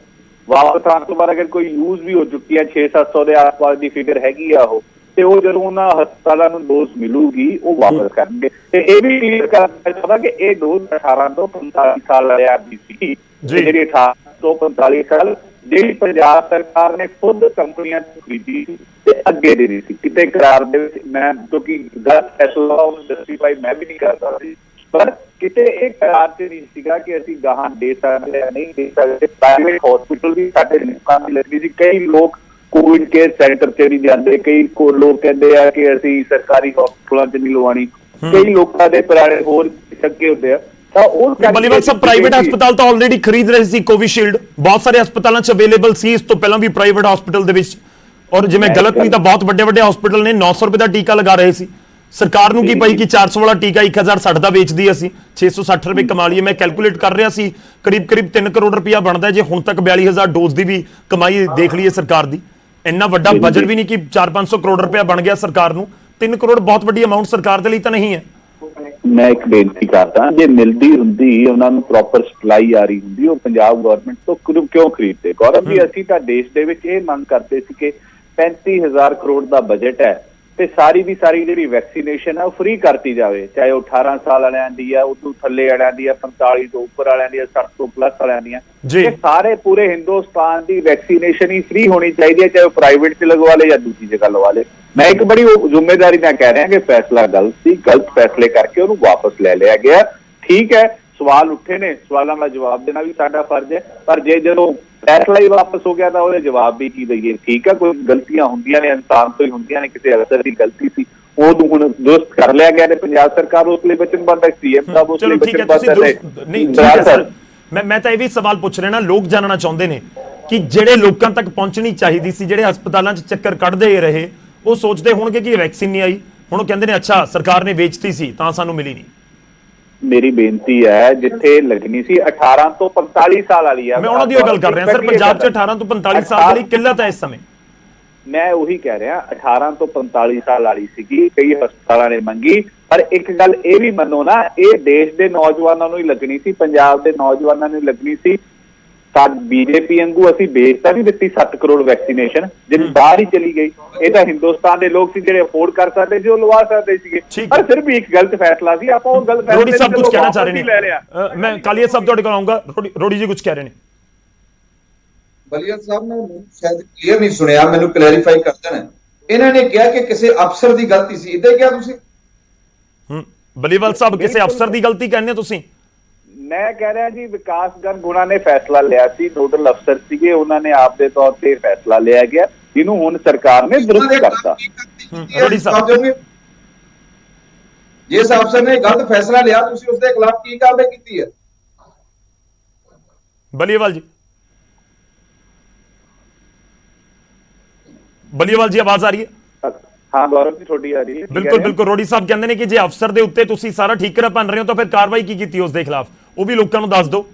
F: ਵਾਪਸ ਆਉਣ ਤੋਂ ਬਾਅਦ ਅਗਰ ਕੋਈ ਯੂਜ਼ ਵੀ ਹੋ ਚੁੱਕੀ ਹੈ, 600-700 ਦੇ ਆਸ-ਪਾਸ ਦੀ ਫਿਗਰ ਹੈਗੀ ਆ ਉਹ, ਤੇ ਉਹ ਜਦੋਂ ਉਹਨਾਂ ਹਸਪਤਾਲਾਂ ਨੂੰ ਡੋਜ਼ ਮਿਲੂਗੀ ਉਹ ਵਾਪਸ ਕਰਨਗੇ। ਤੇ ਇਹ ਵੀ ਕਲੀਅਰ ਕਰਨਾ ਚਾਹੁੰਦਾ ਕਿ ਇਹ ਡੋਜ਼ 18 ਤੋਂ 45 ਸਾਲ ਵਾਲਿਆਂ ਦੀ ਸੀ, ਜਿਹੜੀ 18 ਤੋਂ 45 ਸਾਲ ਜਿਹੜੀ ਪੰਜਾਬ ਸਰਕਾਰ ਨੇ ਖੁਦ ਕੰਪਨੀਆਂ ਤੋਂ ਖਰੀਦੀ ਤੇ ਅੱਗੇ ਦੇ ਰਹੀ ਸੀ। ਕਿਤੇ ਕਰਾਰ ਦੇ ਵਿੱਚ ਮੈਂ, ਕਿਉਂਕਿ ਗਲਤ ਫੈਸਲਾ ਉਹਨੂੰ ਜਸਟੀਫਾਈ ਮੈਂ ਵੀ ਨਹੀਂ ਕਰਦਾ ਸੀ, ਪਰ ਕਿਤੇ ਇਹ ਕਰਾਰ ਤੇ ਨਹੀਂ ਸੀਗਾ ਕਿ ਅਸੀਂ ਗਾਹਾਂ ਦੇ ਸਕਦੇ ਜਾਂ ਨਹੀਂ ਦੇ ਸਕਦੇ। ਪ੍ਰਾਈਵੇਟ ਹਸਪੀਟਲ ਵੀ ਸਾਡੇ ਲੋਕਾਂ ਦੀ ਲੱਗਦੀ ਸੀ। ਕਈ ਲੋਕ ਕੋਵਿਡ ਕੇਅਰ ਸੈਂਟਰ 'ਚ ਨਹੀਂ ਜਾਂਦੇ, ਕਈ ਲੋਕ ਕਹਿੰਦੇ ਆ ਕਿ ਅਸੀਂ ਸਰਕਾਰੀ ਹਸਪਤਾਲਾਂ 'ਚ ਨਹੀਂ ਲਵਾਉਣੀ, ਕਈ ਲੋਕਾਂ ਦੇ ਪੁਰਾਣੇ ਹੋਰ ਸ਼ੱਕੇ ਹੁੰਦੇ ਆ।
A: ਬਲੀਵਾਲ ਸਾਹਿਬ, ਪ੍ਰਾਈਵੇਟ ਹਸਪਤਾਲ ਤਾਂ ਆਲਰੇਡੀ ਖਰੀਦ ਰਹੇ ਸੀ ਕੋਵਿਸ਼ੀਲਡ, ਬਹੁਤ ਸਾਰੇ ਹਸਪਤਾਲਾਂ 'ਚ ਅਵੇਲੇਬਲ ਸੀ ਇਸ ਤੋਂ ਪਹਿਲਾਂ ਵੀ ਪ੍ਰਾਈਵੇਟ ਹਸਪਤਾਲ ਦੇ ਵਿੱਚ, ਔਰ ਜਿਵੇਂ ਗਲਤ ਨਹੀਂ ਤਾਂ ਬਹੁਤ ਵੱਡੇ ਵੱਡੇ ਹਸਪਤਾਲ ਨੇ 900 ਰੁਪਏ ਦਾ ਟੀਕਾ ਲਗਾ ਰਹੇ ਸੀ। ਸਰਕਾਰ ਨੂੰ ਕੀ ਪਈ ਕਿ 400 ਵਾਲਾ ਟੀਕਾ 1060 ਦਾ ਵੇਚਦੀ, ਅਸੀਂ 660 ਰੁਪਏ ਕਮਾ ਲਈਏ। ਮੈਂ ਕੈਲਕੂਲੇਟ ਕਰ ਰਿਹਾ ਸੀ, ਕਰੀਬ 3 ਕਰੋੜ ਰੁਪਇਆ ਬਣਦਾ ਜੇ ਹੁਣ ਤੱਕ 42,000 ਡੋਜ਼ ਦੀ ਵੀ ਕਮਾਈ ਦੇਖ ਲਈਏ ਸਰਕਾਰ ਦੀ। ਇੰਨਾ ਵੱਡਾ ਬਜਟ ਵੀ ਨਹੀਂ ਕਿ 400-500 ਕਰੋੜ ਰੁਪਇਆ ਬਣ ਗਿਆ ਸਰਕਾਰ ਨੂੰ। 3 ਕਰੋੜ ਬਹੁਤ ਵੱਡੀ ਅਮਾਉਂਟ ਸਰਕਾਰ ਦੇ ਲਈ ਤਾਂ ਨਹੀਂ ਹੈ।
F: ਮੈਂ ਇੱਕ ਬੇਨਤੀ ਕਰਦਾ, ਜੇ ਮਿਲਦੀ ਹੁੰਦੀ, ਉਹਨਾਂ ਨੂੰ ਪ੍ਰੋਪਰ ਸਪਲਾਈ ਆ ਰਹੀ ਹੁੰਦੀ, ਉਹ ਪੰਜਾਬ ਗਵਰਨਮੈਂਟ ਤੋਂ ਕਿਉਂ ਖਰੀਦਦੇ? ਗੌਰਵ ਜੀ, ਅਸੀਂ ਤਾਂ ਦੇਸ਼ ਦੇ ਵਿੱਚ ਇਹ ਮੰਗ ਕਰਦੇ ਸੀ ਕਿ 35,000 ਕਰੋੜ ਦਾ ਬਜਟ ਹੈ ਤੇ ਸਾਰੀ ਦੀ ਸਾਰੀ ਜਿਹੜੀ ਵੈਕਸੀਨੇਸ਼ਨ ਹੈ ਉਹ ਫ੍ਰੀ ਕਰਤੀ ਜਾਵੇ, ਚਾਹੇ ਉਹ 18 ਸਾਲ ਵਾਲਿਆਂ ਦੀ ਆ, ਉਦੋਂ ਥੱਲੇ ਵਾਲਿਆਂ ਦੀ ਆ, 45 ਤੋਂ ਉੱਪਰ ਵਾਲਿਆਂ ਦੀ ਆ, 60 ਤੋਂ ਪਲੱਸ ਵਾਲਿਆਂ ਦੀਆਂ। ਇਹ ਸਾਰੇ ਪੂਰੇ ਹਿੰਦੁਸਤਾਨ ਦੀ ਵੈਕਸੀਨੇਸ਼ਨ ਹੀ ਫ੍ਰੀ ਹੋਣੀ ਚਾਹੀਦੀ ਹੈ, ਚਾਹੇ ਉਹ ਪ੍ਰਾਈਵੇਟ 'ਚ ਲਗਵਾ ਲੇ ਜਾਂ ਦੂਜੀ ਜਗ੍ਹਾ ਲਵਾ ਲੇ। ਮੈਂ ਇੱਕ ਬੜੀ ਜ਼ਿੰਮੇਵਾਰੀ ਨਾਲ ਕਹਿ ਰਿਹਾ ਕਿ ਫੈਸਲਾ ਗਲਤ ਸੀ, ਗਲਤ ਫੈਸਲੇ ਕਰਕੇ ਉਹਨੂੰ ਵਾਪਸ ਲੈ ਲਿਆ ਗਿਆ। ਠੀਕ ਹੈ, ਸਵਾਲ ਉੱਠੇ ਨੇ, ਸਵਾਲਾਂ ਦਾ ਜਵਾਬ ਦੇਣਾ ਵੀ ਸਾਡਾ ਫਰਜ਼ ਹੈ, ਪਰ ਜੇ ਜਦੋਂ ਫੈਸਲਾ ਹੀ ਵਾਪਸ ਹੋ ਗਿਆ ਤਾਂ ਉਹਦੇ ਜਵਾਬ ਵੀ ਕੀ ਦਈਏ? ਠੀਕ ਹੈ, ਕੋਈ ਗਲਤੀਆਂ ਹੁੰਦੀਆਂ ਨੇ, ਇਨਸਾਨ ਤੋਂ ਹੀ ਹੁੰਦੀਆਂ ਨੇ, ਕਿਸੇ ਅਫਸਰ ਦੀ ਗਲਤੀ ਸੀ, ਉਹਨੂੰ ਹੁਣ ਦੁਰਸਤ ਕਰ ਲਿਆ ਗਿਆ ਤੇ ਪੰਜਾਬ ਸਰਕਾਰ ਉਸ ਲਈ ਵਚਨਬੱਧ ਹੈ, CM ਸਾਹਿਬ ਉਸ ਲਈ ਵਚਨਬੱਧ ਹੈ।
A: ਮੈਂ ਤਾਂ ਇਹ ਵੀ ਸਵਾਲ ਪੁੱਛ ਰਿਹਾ ਨਾ, ਲੋਕ ਜਾਣਨਾ ਚਾਹੁੰਦੇ ਨੇ ਕਿ ਜਿਹੜੇ ਲੋਕਾਂ ਤੱਕ ਪਹੁੰਚਣੀ ਚਾਹੀਦੀ ਸੀ, ਜਿਹੜੇ ਹਸਪਤਾਲਾਂ 'ਚ ਚੱਕਰ ਕੱਢਦੇ ਰਹੇ, ਉਹ ਸੋਚਦੇ ਹੋਣਗੇ ਕਿ ਵੈਕਸੀਨ ਨਹੀਂ ਆਈ, ਹੁਣ ਉਹ ਕਹਿੰਦੇ ਨੇ ਅੱਛਾ ਸਰਕਾਰ ਨੇ ਵੇਚਤੀ ਸੀ ਤਾਂ ਸਾਨੂੰ ਮਿਲੀ ਨਹੀਂ।
F: ਮੇਰੀ ਬੇਨਤੀ ਹੈ, ਜਿੱਥੇ ਲੱਗਣੀ ਸੀ 18 ਤੋਂ 45 ਸਾਲ ਵਾਲੀ ਆ,
A: ਮੈਂ ਉਹਨਾਂ ਦੀ ਉਹ ਗੱਲ ਕਰ ਰਿਹਾ ਸਰ। ਪੰਜਾਬ 'ਚ 18 ਤੋਂ 45 ਸਾਲ ਵਾਲੀ ਕਿੱਲਤ ਹੈ ਇਸ ਸਮੇਂ।
F: ਮੈਂ ਉਹੀ ਕਹਿ ਰਿਹਾ, 18 ਤੋਂ 45 ਸਾਲ ਵਾਲੀ ਸੀਗੀ, ਕਈ ਹਸਪਤਾਲਾਂ ਨੇ ਮੰਗੀ, ਪਰ ਇੱਕ ਗੱਲ ਇਹ ਵੀ ਮੰਨੋ ਨਾ, ਇਹ ਦੇਸ਼ ਦੇ ਨੌਜਵਾਨਾਂ ਨੂੰ ਹੀ ਲੱਗਣੀ ਸੀ, ਪੰਜਾਬ ਦੇ ਨੌਜਵਾਨਾਂ ਨੂੰ ਲੱਗਣੀ ਸੀ। ਬੀਜੇਪੀ ਵਾਂਗੂ ਅਸੀਂ ਵੇਚ ਤਾਂ ਨਹੀਂ ਦਿੱਤੀ 7 ਕਰੋੜ ਵੈਕਸੀਨੇਸ਼ਨ, ਜਿਹੜੀ ਬਾਹਰ ਹੀ ਚਲੀ ਗਈ। ਇਹ ਤਾਂ ਹਿੰਦੁਸਤਾਨ ਦੇ ਲੋਕ ਸੀ ਜਿਹੜੇ ਅਫੋਰਡ ਕਰ ਸਕਦੇ ਸੀ, ਉਹ ਲਵਾ ਸਕਦੇ ਸੀਗੇ, ਪਰ ਫਿਰ ਵੀ ਇੱਕ ਗਲਤ ਫੈਸਲਾ ਸੀ, ਆਪਾਂ ਉਹ ਗਲਤ ਫੈਸਲਾ
A: ਰੋੜੀ ਸਾਹਿਬ ਕੁਝ ਕਹਿਣਾ ਚਾਹ ਰਹੇ ਨੇ, ਮੈਂ ਕਾਲੀਆ ਸਾਹਿਬ ਤੁਹਾਡੇ ਕੋਲ ਆਉਂਗਾ। ਰੋੜੀ ਜੀ ਕੁਝ ਕਹਿ ਰਹੇ ਨੇ।
E: ਬਲੀਆ ਸਾਹਿਬ ਨੇ ਮੈਨੂੰ ਸ਼ਾਇਦ ਕਲੀਅਰ ਨਹੀਂ ਸੁਣਿਆ, ਮੈਨੂੰ ਕਲੈਰੀਫਾਈ ਕਰ ਦੇਣਾ। ਇਹਨਾਂ ਨੇ ਕਿਹਾ ਕਿ ਕਿਸੇ ਅਫਸਰ ਦੀ ਗਲਤੀ ਸੀ, ਇਦਾਂ ਕਿਹਾ ਤੁਸੀਂ?
A: ਬਲੀਵਾਲ ਸਾਹਿਬ ਕਿਸੇ ਅਫਸਰ ਦੀ ਗਲਤੀ ਕਹਿੰਦੇ ਤੁਸੀਂ?
F: ਮੈਂ ਕਹਿ ਰਿਹਾ ਜੀ ਵਿਕਾਸ ਗਰਗ ਗੁਣਾ ਨੇ ਫੈਸਲਾ ਲਿਆ ਸੀ, ਨੋਡਲ ਅਫਸਰ ਸੀਗੇ, ਉਹਨਾਂ ਨੇ ਆਪ ਦੇ ਤੌਰ ਤੇ ਫੈਸਲਾ ਲਿਆ ਗਿਆ ਜਿਹਨੂੰ ਹੁਣ ਸਰਕਾਰ ਨੇ ਵਿਰੁੱਧ ਕਰਤਾ।
E: ਜਿਸ ਅਫਸਰ ਨੇ ਗਲਤ ਫੈਸਲਾ ਲਿਆ ਤੁਸੀਂ ਉਸ ਦੇ ਖਿਲਾਫ ਕੀ ਕਾਰਵਾਈ ਕੀਤੀ ਹੈ?
A: ਬਲੀਵਾਲ ਜੀ, ਬਲੀਵਾਲ ਜੀ ਆਵਾਜ਼ ਆ ਰਹੀ ਹੈ?
F: ਹਾਂ ਗੌਰਵ ਜੀ ਤੁਹਾਡੀ ਆ ਰਹੀ ਹੈ।
A: ਬਿਲਕੁਲ ਬਿਲਕੁਲ। ਰੋੜੀ ਸਾਹਿਬ ਕਹਿੰਦੇ ਨੇ ਕਿ ਜੇ ਅਫਸਰ ਦੇ ਉੱਤੇ ਤੁਸੀਂ ਸਾਰਾ ਠੀਕਰਾ ਭੰਨ ਰਹੇ ਹੋ ਤਾਂ ਫਿਰ ਕਾਰਵਾਈ ਕੀ ਕੀਤੀ ਉਸ ਦੇ ਖਿਲਾਫ, ਉਹ ਵੀ ਲੋਕਾਂ ਨੂੰ ਦੱਸ ਦਿਓ।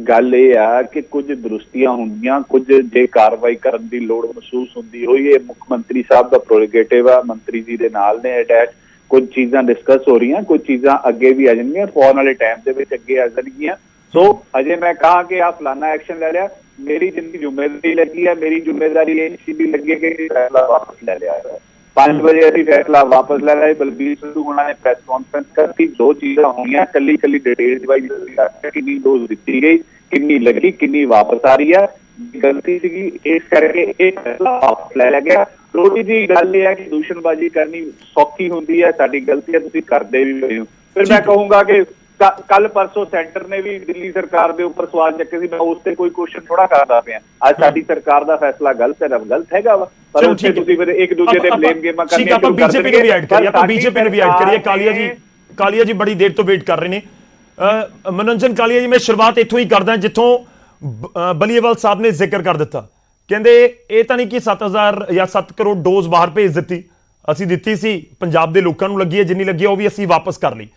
F: ਗੱਲ ਇਹ ਆ ਕਿ ਕੁਝ ਦਰੁਸਤੀਆਂ ਹੁੰਦੀਆਂ, ਕੁਝ ਜੇ ਕਾਰਵਾਈ ਕਰਨ ਦੀ ਲੋੜ ਮਹਿਸੂਸ ਹੁੰਦੀ ਹੋਈ, ਇਹ ਮੁੱਖ ਮੰਤਰੀ ਸਾਹਿਬ ਦਾ ਪ੍ਰੋਰੋਗੇਟਿਵ ਆ, ਮੰਤਰੀ ਜੀ ਦੇ ਨਾਲ ਨੇ ਅਟੈਚ, ਕੁਝ ਚੀਜ਼ਾਂ ਡਿਸਕਸ ਹੋ ਰਹੀਆਂ, ਕੁਝ ਚੀਜ਼ਾਂ ਅੱਗੇ ਵੀ ਆ ਜਾਣਗੀਆਂ, ਫੌਰਨ ਵਾਲੇ ਟਾਈਮ ਦੇ ਵਿੱਚ ਅੱਗੇ ਆ ਜਾਣਗੀਆਂ। ਸੋ ਅਜੇ ਮੈਂ ਕਹਾਂ ਕਿ ਆ ਫਲਾਨਾ ਐਕਸ਼ਨ ਲੈ ਲਿਆ, ਮੇਰੀ ਜਿੰਨੀ ਜ਼ਿੰਮੇਵਾਰੀ ਲੱਗੀ ਹੈ, ਮੇਰੀ ਜ਼ਿੰਮੇਵਾਰੀ ਇਹ ਨਹੀਂ ਸੀ ਲੱਗੀ ਕਿ ਫੈਸਲਾ ਵਾਪਸ ਲੈ ਲਿਆ। 5 ਵਜੇ ਅਸੀਂ ਫੈਸਲਾ ਵਾਪਸ ਲੈ ਲਿਆ। ਬਲਬੀਰ ਸਿੱਧੂ ਹੋਣਾ ਨੇ ਪ੍ਰੈਸ ਕਾਨਫਰੰਸ ਕਰਤੀ, 2 ਚੀਜ਼ਾਂ ਹੋਈਆਂ, ਕੱਲੀ ਡਿਟੇਲ ਵਾਈਜ਼ ਕਿੰਨੀ ਡੋਜ਼ ਦਿੱਤੀ ਗਈ, ਕਿੰਨੀ ਲੱਗੀ, ਕਿੰਨੀ ਵਾਪਸ ਆ ਰਹੀ ਹੈ, ਗਲਤੀ ਸੀਗੀ ਇਸ ਕਰਕੇ ਇਹ ਫੈਸਲਾ ਵਾਪਸ ਲੈ ਲਿਆ ਗਿਆ। ਰੋਟੀ ਦੀ ਗੱਲ ਇਹ ਹੈ ਕਿ ਦੂਸ਼ਣਬਾਜ਼ੀ ਕਰਨੀ ਸੌਖੀ ਹੁੰਦੀ ਹੈ, ਸਾਡੀ ਗਲਤੀ ਹੈ, ਤੁਸੀਂ ਕਰਦੇ ਵੀ ਹੋਏ ਹੋ। ਫਿਰ ਮੈਂ ਕਹੂੰਗਾ ਕਿ ਕੱਲ ਪਰਸੋਂ ਸੈਂਟਰ ਨੇ ਵੀ ਦਿੱਲੀ ਸਰਕਾਰ ਦੇ ਉੱਪਰ ਸਵਾਲ ਚੱਕੇ ਸੀ, ਮੈਂ ਉਸ ਤੇ ਕੋਈ ਕੁਐਸਚਨ ਥੋੜਾ ਕਰਦਾ ਪਿਆ। ਅੱਜ ਸਾਡੀ ਸਰਕਾਰ ਦਾ ਫੈਸਲਾ ਗਲਤ ਹੈ, ਗਲਤ ਹੈਗਾ ਵਾ, ਪਰ ਉੱਥੇ ਤੁਸੀਂ ਫਿਰ ਇੱਕ ਦੂਜੇ ਤੇ ਬਲੇਮ ਗੇਮਾਂ ਕਰਨੀਆਂ ਸ਼ੁਰੂ ਕਰ ਦਿੰਦੇ।
A: ਬੀਜੇਪੀ ਨੂੰ ਵੀ ਐਡ ਕਰੀਏ, ਆਪਾਂ ਬੀਜੇਪੀ ਨੂੰ ਵੀ ਐਡ ਕਰੀਏ। ਕਾਲੀਆ ਜੀ ਬੜੀ ਦੇਰ ਤੋਂ ਵੇਟ ਕਰ ਰਹੇ ਨੇ। ਮਨੋਰੰਜਨ ਕਾਲੀਆ ਜੀ, ਮੈਂ ਸ਼ੁਰੂਆਤ ਇੱਥੋਂ ਹੀ ਕਰਦਾ ਜਿੱਥੋਂ ਬਲੀਵਾਲ ਸਾਹਿਬ ਨੇ ਜ਼ਿਕਰ ਕਰ ਦਿੱਤਾ। ਕਹਿੰਦੇ ਇਹ ਤਾਂ ਨਹੀਂ ਕਿ 7000 ਜਾਂ 7 ਕਰੋੜ ਡੋਜ਼ ਬਾਹਰ ਭੇਜ ਦਿੱਤੀ, ਅਸੀਂ ਦਿੱਤੀ ਸੀ, ਪੰਜਾਬ ਦੇ ਲੋਕਾਂ ਨੂੰ ਲੱਗੀ ਹੈ, ਜਿੰਨੀ ਲੱਗੀ ਉਹ ਵੀ ਅਸੀਂ ਵਾਪਸ ਕਰ ਲਈ।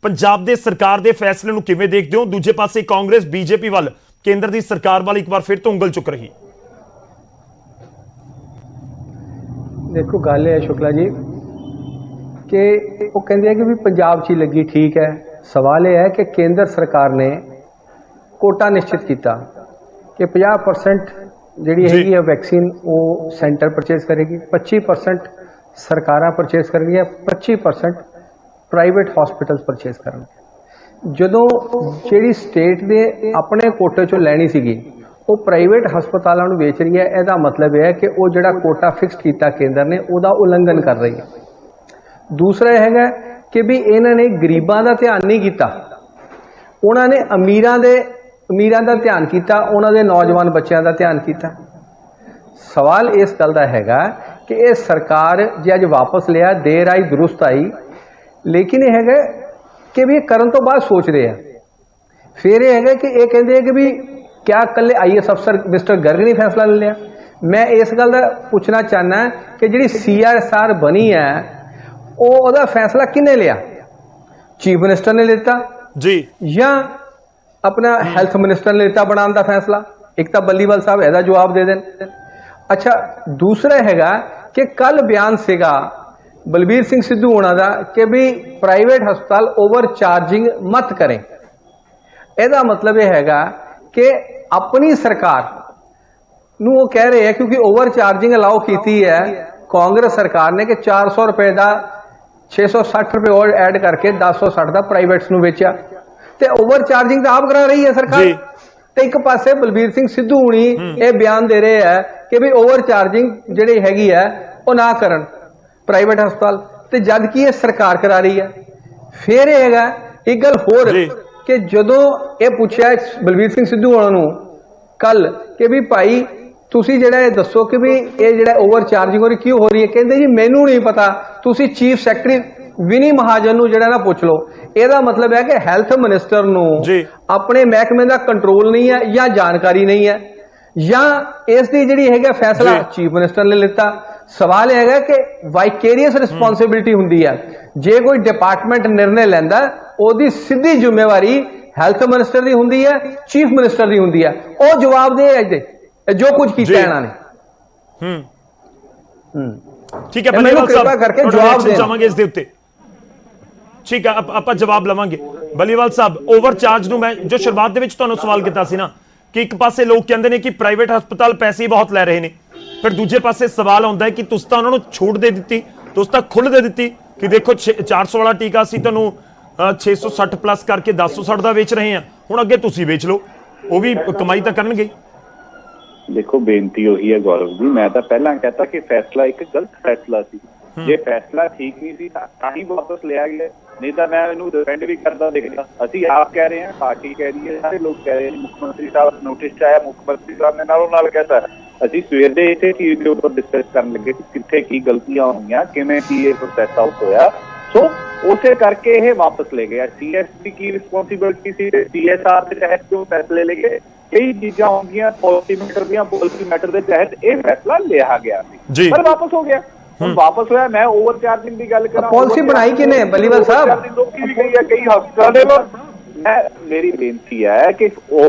A: ਪੰਜਾਬ ਦੇ ਸਰਕਾਰ ਦੇ ਫੈਸਲੇ ਨੂੰ ਕਿਵੇਂ ਦੇਖਦੇ ਹੋ? ਦੂਜੇ ਪਾਸੇ ਕਾਂਗਰਸ ਬੀਜੇਪੀ ਵੱਲ, ਕੇਂਦਰ ਦੀ ਸਰਕਾਰ ਵੱਲ ਇੱਕ ਵਾਰ ਫਿਰ ਤੋਂ ਉਂਗਲ ਚੁੱਕ ਰਹੀ।
G: देखो गल है शुक्ला जी कि वो कहते हैं कि भी पंजाब च लगी, ठीक है। सवाल यह है कि केंद्र सरकार ने कोटा निश्चित किया कि 50% जी हैगी वैक्सीन वो सेंटर परचेज करेगी, 25% सरकारां परचेज करनगियां, 25% प्राइवेट हॉस्पिटल्स परचेज करनगे। जदों जिहड़ी स्टेट दे अपने कोटे चों लैनी सीगी वो प्राइवेट हस्पतालों को बेच रही है, ਇਹਦਾ मतलब यह है कि वो जिहड़ा कोटा फिक्स किया केंद्र ने ਉਹਦਾ उल्लंघन कर रही है। दूसरा है कि भी इन्होंने गरीबों का ध्यान नहीं किया, उन्होंने अमीरां का ध्यान किया, उन्होंने नौजवान बच्चों का ध्यान किया। सवाल इस गल का है कि यह सरकार जे अज वापस लिया, देर आई दुरुस्त आई, लेकिन यह है कि भी करन तो बाद सोच रहे हैं। फिर यह है कि यह कहते हैं कि भी क्या कल IAS अफसर मिस्टर गर्ग ने फैसला ले लिया? मैं इस गल का पूछना चाहना कि जी CSR बनी है वो फैसला किने लिया? चीफ मिनिस्टर ने लेता
A: जी
G: या अपना हेल्थ मिनिस्टर ने लेता बनाने का फैसला? एक तो बल्लीवाल साहब ਇਹਦਾ जवाब दे दें। अच्छा, दूसरा हैगा कि कल बयान सेगा बलबीर सिंह सिद्धू होना दा कि भी प्राइवेट हस्पताल ओवर चार्जिंग मत करें। ਇਹਦਾ मतलब यह हैगा कि अपनी सरकार नूं वो कह रहे हैं, क्योंकि ओवर चार्जिंग अलाउ की है कांग्रेस सरकार ने कि 400 रुपए का 660 रुपए और ऐड करके 1060 का प्राइवेट्स नूं बेचा, ते ओवर चार्जिंग तो आप करा रही है सरकार। ते एक पासे बलबीर सिंह सिद्धू हुणी ये बयान दे रहे हैं कि भी ओवर चार्जिंग जिहड़ी हैगी है वो ना करन प्राइवेट हस्पताल, ते जद कि ये सरकार करा रही है। फिर यह हैगा एक गल होर कि जदों ये पूछा बलबीर सिंह सिद्धू होना नूं कल कि भी भाई तुसी जिहड़ा ये दसो कि भी ये जिहड़ा ओवर चार्जिंग हो रही क्यों हो रही है? कहते जी मैनू नहीं पता, तुसी चीफ सैकटरी विनी महाजन नूं जिहड़ा ना पुछ लो। ਇਹਦਾ मतलब है कि हेल्थ मिनिस्टर नूं अपने महकमे का कंट्रोल नहीं है या जानकारी नहीं है, या इसकी जिहड़ी हैगा फैसला चीफ मिनिस्टर ने लिता। सवाल यह है कि वाइकेरियस रिस्पॉन्सिबिलिटी हुंदी है, जे कोई डिपार्टमेंट निर्णय लैंदा ਉਹਦੀ ਸਿੱਧੀ ਜ਼ਿੰਮੇਵਾਰੀ ਹੈਲਥ ਮਿਨਿਸਟਰ ਦੀ ਹੁੰਦੀ ਹੈ, ਚੀਫ ਮਿਨਿਸਟਰ ਦੀ ਹੁੰਦੀ ਹੈ। ਉਹ ਜਵਾਬ ਦੇ ਅਜੇ ਜੋ ਕੁਝ ਕੀਤਾ ਇਹਨਾਂ ਨੇ।
A: ਠੀਕ ਹੈ, ਬਲੀਵਾਲ ਸਾਹਿਬ ਕਰਕੇ ਜਵਾਬ ਦੇ ਜਾਵਾਂਗੇ ਇਸ ਦੇ ਉੱਤੇ। ਠੀਕ ਹੈ, ਆਪਾਂ ਜਵਾਬ ਲਵਾਂਗੇ। ਬਲੀਵਾਲ ਸਾਹਿਬ, ਓਵਰ ਚਾਰਜ ਨੂੰ ਮੈਂ ਜੋ ਸ਼ੁਰੂਆਤ ਦੇ ਵਿੱਚ ਤੁਹਾਨੂੰ ਸਵਾਲ ਕੀਤਾ ਸੀ ਨਾ ਕਿ ਇੱਕ ਪਾਸੇ ਲੋਕ ਕਹਿੰਦੇ ਨੇ ਕਿ ਪ੍ਰਾਈਵੇਟ ਹਸਪਤਾਲ ਪੈਸੇ ਬਹੁਤ ਲੈ ਰਹੇ ਨੇ, ਫਿਰ ਦੂਜੇ ਪਾਸੇ ਸਵਾਲ ਆਉਂਦਾ ਹੈ ਕਿ ਤੁਸੀਂ ਤਾਂ ਉਹਨਾਂ ਨੂੰ ਛੂਟ ਦੇ ਦਿੱਤੀ, ਤੁਸੀਂ ਤਾਂ ਖੁੱਲ੍ਹ ਦੇ ਦਿੱਤੀ ਕਿ ਦੇਖੋ 400 ਵਾਲਾ ਟੀਕਾ ਸੀ ਤੁਹਾਨੂੰ 660 ਪਲੱਸ ਕਰਕੇ 1060 ਦਾ ਵੇਚ ਰਹੇ ਆ, ਹੁਣ ਅੱਗੇ ਤੁਸੀਂ ਵੇਚ ਲਓ, ਉਹ ਵੀ ਕਮਾਈ ਤਾਂ ਕਰਨਗੇ।
F: ਦੇਖੋ ਬੇਨਤੀ ਉਹੀ ਹੈ ਗੌਰਵ ਜੀ, ਮੈਂ ਤਾਂ ਪਹਿਲਾਂ ਕਹਤਾ ਕਿ ਫੈਸਲਾ ਇੱਕ ਗਲਤ ਫੈਸਲਾ ਸੀ। ਜੇ ਫੈਸਲਾ ਠੀਕ ਨਹੀਂ ਸੀ ਤਾਂ ਹੀ ਵਾਪਸ ਲਿਆ ਗਿਆ, ਨਹੀਂ ਤਾਂ ਮੈਂ ਇਹਨੂੰ ਡਿਫੈਂਡ ਵੀ ਕਰਦਾ ਦੇਖਦਾ। ਅਸੀਂ ਆਪ ਕਹਿ ਰਹੇ ਹਾਂ, ਪਾਰਟੀ ਕਹਿ ਰਹੀ ਹੈ, ਸਾਰੇ ਲੋਕ ਕਹਿ ਰਹੇ ਨੇ, ਮੁੱਖ ਮੰਤਰੀ ਸਾਹਿਬ ਨੋਟਿਸ 'ਚ ਆਇਆ, ਮੁੱਖ ਮੰਤਰੀ ਸਾਹਿਬ ਨੇ ਨਾਲੋਂ ਨਾਲ ਕਹਿਤਾ। ਅਸੀਂ ਸਵੇਰ ਦੇ ਇਸੇ ਚੀਜ਼ ਦੇ ਉੱਪਰ ਡਿਸਕਸ ਕਰਨ ਲੱਗੇ ਕਿ ਕਿੱਥੇ ਕੀ ਗਲਤੀਆਂ ਹੋਈਆਂ, ਕਿਵੇਂ ਕੀ ਇਹ ਪ੍ਰੋਸੈਸ ਆਊਟ ਹੋਇਆ। ਸੋ ਉਸੇ ਕਰਕੇ ਇਹ ਵਾਪਸ ਲੈ ਗਿਆ। CS ਦੀ ਕੀ ਰਿਸਪੌਂਸਿਬਿਲਿਟੀ ਸੀ ਤੇ CSR ਦੇ ਤਹਿਤ ਕਿਉਂ ਫੈਸਲੇ ਲੈ ਗਏ? ਕਈ ਚੀਜ਼ਾਂ ਹੋਣਗੀਆਂ ਪੋਲਿਸੀ ਮੈਟਰ ਦੇ ਤਹਿਤ ਇਹ ਫੈਸਲਾ ਲਿਆ ਗਿਆ ਸੀ, ਪਰ ਵਾਪਸ ਹੋ ਗਿਆ। ਹੁਣ ਵਾਪਸ ਹੋਇਆ। ਮੈਂ ਓਵਰ ਚਾਰਜਿੰਗ ਦੀ ਗੱਲ ਕਰਾਂ,
G: ਪਾਲਿਸੀ ਬਣਾਈ ਕਿਨੇ? ਬੱਲੀਵਾਲ ਸਾਹਿਬ
F: ਲੋਕੀ ਵੀ ਗਈ ਹੈ ਕਈ ਹਸਪਤਾਲਾਂ ਦੇ ਵਿੱਚ। ਮੇਰੀ ਬੇਨਤੀ ਹੈ ਕਿ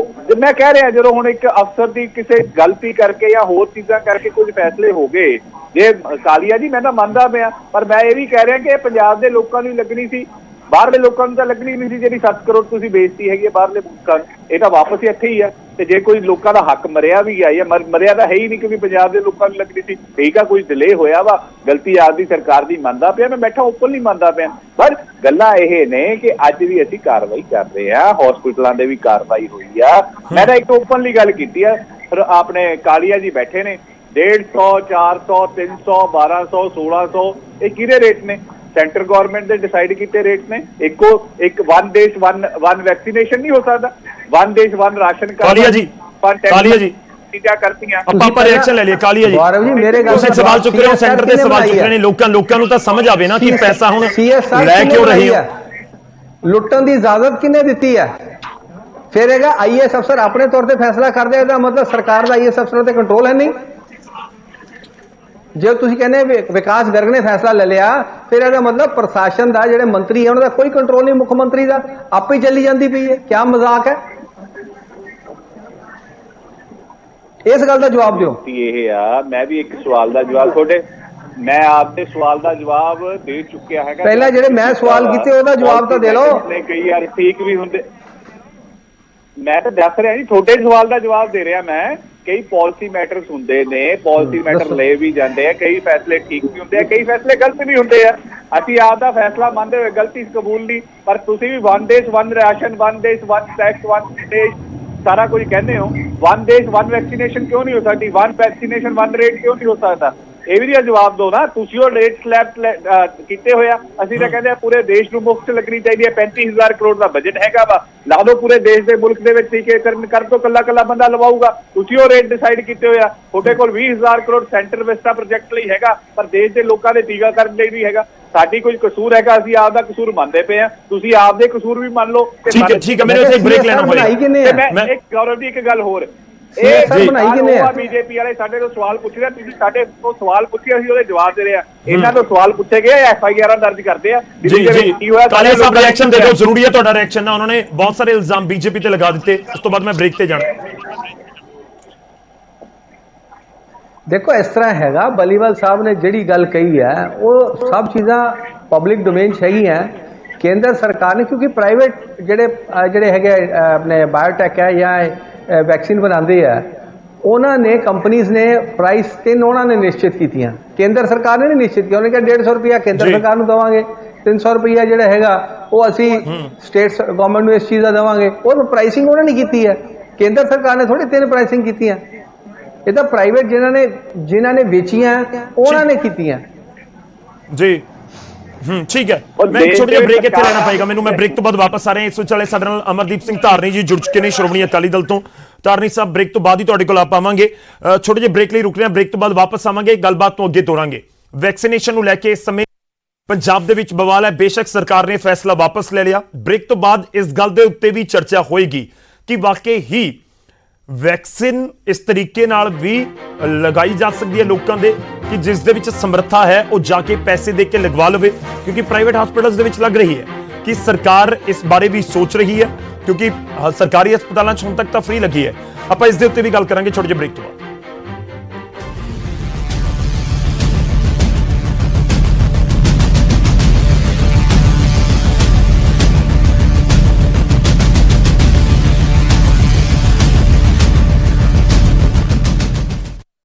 F: ਮੈਂ ਕਹਿ ਰਿਹਾ, ਜਦੋਂ ਹੁਣ ਇੱਕ ਅਫਸਰ ਦੀ ਕਿਸੇ ਗਲਤੀ ਕਰਕੇ ਜਾਂ ਹੋਰ ਚੀਜ਼ਾਂ ਕਰਕੇ ਕੁਝ ਫੈਸਲੇ ਹੋ ਗਏ, ਜੇ ਕਾਲੀਆ ਜੀ ਮੈਂ ਤਾਂ ਮੰਨਦਾ ਪਿਆ, ਪਰ ਮੈਂ ਇਹ ਵੀ ਕਹਿ ਰਿਹਾ ਕਿ ਇਹ ਪੰਜਾਬ ਦੇ ਲੋਕਾਂ ਨੂੰ ਲੱਗਣੀ ਸੀ, ਬਾਹਰਲੇ ਲੋਕਾਂ ਨੂੰ ਤਾਂ ਲੱਗਣੀ ਨਹੀਂ ਸੀ। ਜਿਹੜੀ 7 ਕਰੋੜ ਤੁਸੀਂ ਬੇਇੱਜ਼ਤੀ ਹੈਗੀ ਹੈ ਬਾਹਰਲੇ ਮੁਲਕਾਂ, ਇਹ ਤਾਂ ਵਾਪਸ ਹੀ ਇੱਥੇ ਹੀ ਆ। ਤੇ ਜੇ ਕੋਈ ਲੋਕਾਂ ਦਾ ਹੱਕ ਮਰਿਆ ਵੀ ਆ ਜਾਂ ਮਰਿਆ ਤਾਂ ਹੈ ਹੀ ਨਹੀਂ, ਕਿਉਂਕਿ ਪੰਜਾਬ ਦੇ ਲੋਕਾਂ ਨੂੰ ਲੱਗਣੀ ਸੀ। ਠੀਕ ਆ, ਕੋਈ ਡਿਲੇ ਹੋਇਆ ਵਾ, ਗਲਤੀ ਆਪਦੀ ਸਰਕਾਰ ਦੀ ਮੰਨਦਾ ਪਿਆ, ਮੈਂ ਬੈਠਾ ਓਪਨਲੀ ਮੰਨਦਾ ਪਿਆ। ਪਰ ਗੱਲਾਂ ਇਹ ਨੇ ਕਿ ਅੱਜ ਵੀ ਅਸੀਂ ਕਾਰਵਾਈ ਕਰ ਰਹੇ ਹਾਂ, ਹਸਪੀਟਲਾਂ ਦੇ ਵੀ ਕਾਰਵਾਈ ਹੋਈ ਆ। ਮੈਂ ਤਾਂ ਇੱਕ ਓਪਨਲੀ ਗੱਲ ਕੀਤੀ ਆ, ਆਪਣੇ ਕਾਲੀਆ ਜੀ ਬੈਠੇ ਨੇ, 150, 400, 300, 1200, 1600 ਇਹ ਕਿਹਦੇ ਰੇਟ ਨੇ? ਸੈਂਟਰ ਗਵਰਨਮੈਂਟ ਦੇ ਡਿਸਾਈਡ ਕੀਤੇ ਰੇਟ ਨੇ। ਇੱਕ ਵਨ ਦੇਸ਼ ਵਨ ਵੈਕਸੀਨੇਸ਼ਨ ਨਹੀਂ ਹੋ ਸਕਦਾ, ਵਨ ਦੇਸ਼ ਵਨ ਰਾਸ਼ਨ ਕਾਰਡ।
A: ਕਾਲੀਆ ਜੀ
F: ਚੀਜ਼ਾਂ ਕਰਤੀਆਂ।
A: ਆਪਾਂ ਰਿਐਕਸ਼ਨ ਲੈ ਲਈਏ। ਕਾਲੀਆ ਜੀ,
G: ਗੌਰਵ ਜੀ ਮੇਰੇ ਗੱਲ
A: ਤੁਸੀਂ ਸਵਾਲ ਚੁੱਕ ਰਹੇ ਹੋ, ਸੈਂਟਰ ਦੇ ਸਵਾਲ ਚੁੱਕ ਰਹੇ ਨੇ, ਲੋਕਾਂ ਨੂੰ ਤਾਂ ਸਮਝ ਆਵੇ ਨਾ ਕਿ ਪੈਸਾ ਹੁਣ ਲੈ ਕਿਉਂ ਰਹੀ ਹੈ।
G: ਲੁੱਟਣ ਦੀ ਇਜਾਜ਼ਤ ਕਿਹਨੇ ਦਿੱਤੀ ਹੈ? ਫਿਰ ਹੈਗਾ IAS ਅਫਸਰ ਆਪਣੇ ਤੌਰ ਤੇ ਫੈਸਲਾ ਕਰਦੇ, ਇਹਦਾ ਮਤਲਬ ਸਰਕਾਰ ਦਾ IAS ਅਫਸਰਾਂ ਤੇ ਕੰਟਰੋਲ ਹੈ ਨਹੀਂ। ਜੇ ਤੁਸੀਂ ਕਹਿੰਦੇ ਵਿਕਾਸ ਗਰਗ ਨੇ ਫੈਸਲਾ ਲੈ ਲਿਆ, ਫਿਰ ਇਹਦਾ ਮਤਲਬ ਪ੍ਰਸ਼ਾਸਨ ਦਾ ਜਿਹੜੇ ਮੰਤਰੀ ਹੈ ਉਹਨਾਂ ਦਾ ਕੋਈ ਕੰਟਰੋਲ ਨਹੀਂ, ਮੁੱਖ ਮੰਤਰੀ ਦਾ ਆਪੇ ਹੀ ਚੱਲੀ ਜਾਂਦੀ ਪਈ ਹੈ। ਕਿਆ ਮਜ਼ਾਕ ਹੈ? ਇਸ ਗੱਲ ਦਾ ਜਵਾਬ ਦਿਓ।
F: ਇਹ ਆ, ਮੈਂ ਵੀ ਇੱਕ ਸਵਾਲ ਦਾ ਜਵਾਬ ਮੈਂ ਆਪਦੇ ਸਵਾਲ ਦਾ ਜਵਾਬ ਦੇ ਚੁੱਕਿਆ ਹੈਗਾ।
G: ਪਹਿਲਾਂ ਜਿਹੜੇ ਮੈਂ ਸਵਾਲ ਕੀਤੇ ਉਹਦਾ ਜਵਾਬ ਤਾਂ ਦੇ ਲਓ।
F: ਕਈ ਯਾਰ ਠੀਕ ਵੀ ਹੁੰਦੇ, ਮੈਂ ਤਾਂ ਦੱਸ ਰਿਹਾ ਜੀ, ਤੁਹਾਡੇ ਸਵਾਲ ਦਾ ਜਵਾਬ ਦੇ ਰਿਹਾ ਮੈਂ। ਕਈ ਪਾਲਿਸੀ ਮੈਟਰਸ ਹੁੰਦੇ ਨੇ, ਪਾਲਿਸੀ ਮੈਟਰ ਲਏ ਵੀ ਜਾਂਦੇ ਆ, ਕਈ ਫੈਸਲੇ ਠੀਕ ਵੀ ਹੁੰਦੇ ਆ, ਕਈ ਫੈਸਲੇ ਗਲਤ ਵੀ ਹੁੰਦੇ ਆ। ਅਸੀਂ ਆਪ ਦਾ ਫੈਸਲਾ ਮੰਨਦੇ ਹੋਏ ਗਲਤੀ ਕਬੂਲ ਨਹੀਂ, ਪਰ ਤੁਸੀਂ ਵੀ ਵਨ ਦੇਸ਼ ਵਨ ਰਾਸ਼ਨ, ਵਨ ਦੇਸ਼ ਵਨ ਟੈਕਸ, ਵਨ ਦੇਸ਼ ਸਾਰਾ ਕੁਝ ਕਹਿੰਦੇ ਹੋ। ਵਨ ਦੇਸ਼ ਵਨ ਵੈਕਸੀਨੇਸ਼ਨ ਕਿਉਂ ਨਹੀਂ ਹੋ ਸਕਦੀ? ਵਨ ਵੈਕਸੀਨੇਸ਼ਨ ਵਨ ਰੇਟ ਕਿਉਂ ਨਹੀਂ ਹੋ ਸਕਦਾ? ਇਹ ਵੀ ਜਵਾਬ ਦਿਓ ਨਾ। ਤੁਸੀਂ ਉਹ ਰੇਟ ਸਲੈਬ ਕੀਤੇ ਹੋਇਆ, ਅਸੀਂ ਤਾਂ ਕਹਿੰਦੇ ਪੂਰੇ ਦੇਸ਼ ਨੂੰ ਮੁਫਤ ਲੱਗਣੀ ਚਾਹੀਦੀ ਹੈ। 35,000 ਕਰੋੜ ਦਾ ਬਜਟ ਹੈਗਾ ਵਾ, ਲਾ ਦਿਓ ਪੂਰੇ ਦੇਸ਼ ਦੇ ਮੁਲਕ ਦੇ ਵਿੱਚ ਟੀਕਾਕਰਨ ਕਰ ਤੋਂ ਕੱਲਾ ਬੰਦਾ ਲਵਾਊਗਾ। ਤੁਸੀਂ ਉਹ ਰੇਟ ਡਿਸਾਈਡ ਕੀਤੇ ਹੋਇਆ। ਤੁਹਾਡੇ ਕੋਲ 20,000 ਕਰੋੜ ਸੈਂਟਰ ਵਿਸਟਾ ਪ੍ਰੋਜੈਕਟ ਲਈ ਹੈਗਾ, ਪਰ ਦੇਸ਼ ਦੇ ਲੋਕਾਂ ਦੇ ਟੀਕਾਕਰਨ ਲਈ ਨਹੀਂ ਹੈਗਾ। ਸਾਡੀ ਕੋਈ ਕਸੂਰ ਹੈਗਾ, ਅਸੀਂ ਆਪ ਦਾ ਕਸੂਰ ਮੰਨਦੇ ਪਏ ਆ, ਤੁਸੀਂ ਆਪ ਦੇ ਕਸੂਰ ਵੀ ਮੰਨ ਲਓ।
A: ਠੀਕ ਹੈ, ਮੈਨੂੰ ਇੱਥੇ ਬ੍ਰੇਕ ਲੈਣਾ ਪਏਗਾ।
F: ਮੈਂ ਇੱਕ ਗੌਰਵ ਦੀ ਇੱਕ ਗੱਲ ਹੋਰ, ਬੀਜੇਪੀ ਵਾਲੇ ਸਾਡੇ ਤੋਂ ਸਵਾਲ ਪੁੱਛ ਰਹੇ, ਤੁਸੀਂ ਸਾਡੇ ਤੋਂ ਸਵਾਲ ਪੁੱਛਿਆ, ਅਸੀਂ ਉਹਦੇ ਜਵਾਬ ਦੇ ਰਹੇ ਆ। ਇਹਨਾਂ ਤੋਂ ਸਵਾਲ ਪੁੱਛੇ ਗਏ, FIR ਦਰਜ ਕਰਦੇ ਆ।
A: ਕਾਲੀਆ ਸਾਹਿਬ ਰਿਐਕਸ਼ਨ ਦੇ ਦਿਓ, ਜ਼ਰੂਰੀ ਹੈ ਤੁਹਾਡਾ ਰਿਐਕਸ਼ਨ ਨਾ। ਉਹਨਾਂ ਨੇ ਬਹੁਤ ਸਾਰੇ ਇਲਜ਼ਾਮ ਬੀਜੇਪੀ ਤੇ ਲਗਾ ਦਿੱਤੇ, ਉਸ ਤੋਂ ਬਾਅਦ ਮੈਂ ਬ੍ਰੇਕ ਤੇ ਜਾਣਾ।
G: ਦੇਖੋ ਇਸ ਤਰ੍ਹਾਂ ਹੈਗਾ, ਬਲੀਵਾਲ ਸਾਹਿਬ ਨੇ ਜਿਹੜੀ ਗੱਲ ਕਹੀ ਹੈ ਉਹ ਸਭ ਚੀਜ਼ਾਂ ਪਬਲਿਕ ਡੋਮੇਨ 'ਚ ਹੈਗੀਆਂ। ਕੇਂਦਰ ਸਰਕਾਰ ਨੇ, ਕਿਉਂਕਿ ਪ੍ਰਾਈਵੇਟ ਜਿਹੜੇ ਹੈਗੇ ਆਪਣੇ ਬਾਇਓਟੈਕ ਹੈ ਜਾਂ ਵੈਕਸੀਨ ਬਣਾਉਂਦੇ ਆ, ਉਹਨਾਂ ਨੇ ਕੰਪਨੀਆਂ ਨੇ ਪ੍ਰਾਈਸ 3 ਉਹਨਾਂ ਨੇ ਨਿਸ਼ਚਿਤ ਕੀਤੀਆਂ, ਕੇਂਦਰ ਸਰਕਾਰ ਨੇ ਨਹੀਂ ਨਿਸ਼ਚਿਤ ਕੀਤਾ। ਉਹਨੇ ਕਿਹਾ 150 ਰੁਪਇਆ ਕੇਂਦਰ ਸਰਕਾਰ ਨੂੰ ਦੇਵਾਂਗੇ, 300 ਰੁਪਇਆ ਜਿਹੜਾ ਹੈਗਾ ਉਹ ਅਸੀਂ ਸਟੇਟ ਗਵਰਨਮੈਂਟ ਨੂੰ ਇਸ ਚੀਜ਼ ਦਾ ਦੇਵਾਂਗੇ। ਉਹ ਪ੍ਰਾਈਸਿੰਗ ਉਹਨਾਂ ਨੇ ਕੀਤੀ ਹੈ, ਕੇਂਦਰ ਸਰਕਾਰ ਨੇ ਥੋੜੀ 3 ਪ੍ਰਾਈਸਿੰਗ ਕੀਤੀਆਂ। ਇਹ ਤਾਂ ਪ੍ਰਾਈਵੇਟ ਜਿਨ੍ਹਾਂ ਨੇ ਵੇਚੀਆਂ ਉਹਨਾਂ ਨੇ ਕੀਤੀਆਂ
A: ਜੀ। ਠੀਕ ਹੈ, ਮੈਂ ਇੱਕ ਛੋਟਾ ਜਿਹਾ ਬ੍ਰੇਕ ਇੱਥੇ ਲੈਣਾ ਪਏਗਾ ਮੈਨੂੰ। ਮੈਂ ਬ੍ਰੇਕ ਤੋਂ ਬਾਅਦ ਵਾਪਸ ਆ ਰਿਹਾ। ਇਸ ਵਿੱਚ ਵਾਲੇ ਸਾਡੇ ਨਾਲ ਅਮਰਦੀਪ ਸਿੰਘ ਧਾਰਨੀ ਜੀ ਜੁੜ ਚੁੱਕੇ ਨੇ ਸ਼੍ਰੋਮਣੀ ਅਕਾਲੀ ਦਲ ਤੋਂ। ਧਾਰਨੀ ਸਾਹਿਬ, ਬ੍ਰੇਕ ਤੋਂ ਬਾਅਦ ਹੀ ਤੁਹਾਡੇ ਕੋਲ ਆ ਪਾਵਾਂਗੇ। ਛੋਟੇ ਜਿਹੇ ਬ੍ਰੇਕ ਲਈ ਰੁਕ ਰਹੇ ਹਾਂ, ਬ੍ਰੇਕ ਤੋਂ ਬਾਅਦ ਵਾਪਸ ਆਵਾਂਗੇ, ਗੱਲਬਾਤ ਨੂੰ ਅੱਗੇ ਤੋਰਾਂਗੇ। ਵੈਕਸੀਨੇਸ਼ਨ ਨੂੰ ਲੈ ਕੇ ਇਸ ਸਮੇਂ ਪੰਜਾਬ ਦੇ ਵਿੱਚ ਬਵਾਲ ਹੈ। ਬੇਸ਼ੱਕ ਸਰਕਾਰ ਨੇ ਫੈਸਲਾ ਵਾਪਸ ਲੈ ਲਿਆ, ਬ੍ਰੇਕ ਤੋਂ ਬਾਅਦ ਇਸ ਗੱਲ ਦੇ ਉੱਤੇ ਵੀ ਚਰਚਾ ਹੋਏਗੀ ਕਿ ਵਾਕਈ ਹੀ ਵੈਕਸੀਨ ਇਸ ਤਰੀਕੇ ਨਾਲ ਵੀ ਲਗਾਈ ਜਾ ਸਕਦੀ ਹੈ ਲੋਕਾਂ ਦੇ ਕਿ ਜਿਸ ਦੇ ਵਿੱਚ ਸਮਰੱਥਾ ਹੈ ਉਹ ਜਾ ਕੇ ਪੈਸੇ ਦੇ ਕੇ ਲਗਵਾ ਲਵੇ, ਕਿਉਂਕਿ ਪ੍ਰਾਈਵੇਟ ਹਸਪੀਟਲਸ ਦੇ ਵਿੱਚ ਲੱਗ ਰਹੀ ਹੈ। ਕਿ ਸਰਕਾਰ ਇਸ ਬਾਰੇ ਵੀ ਸੋਚ ਰਹੀ ਹੈ, ਕਿਉਂਕਿ ਸਰਕਾਰੀ ਹਸਪਤਾਲਾਂ 'ਚ ਹੁਣ ਤੱਕ ਤਾਂ ਫ੍ਰੀ ਲੱਗੀ ਹੈ। ਆਪਾਂ ਇਸ ਦੇ ਉੱਤੇ ਵੀ ਗੱਲ ਕਰਾਂਗੇ ਛੋਟੇ ਜਿਹੇ ਬ੍ਰੇਕ ਤੋਂ ਬਾਅਦ।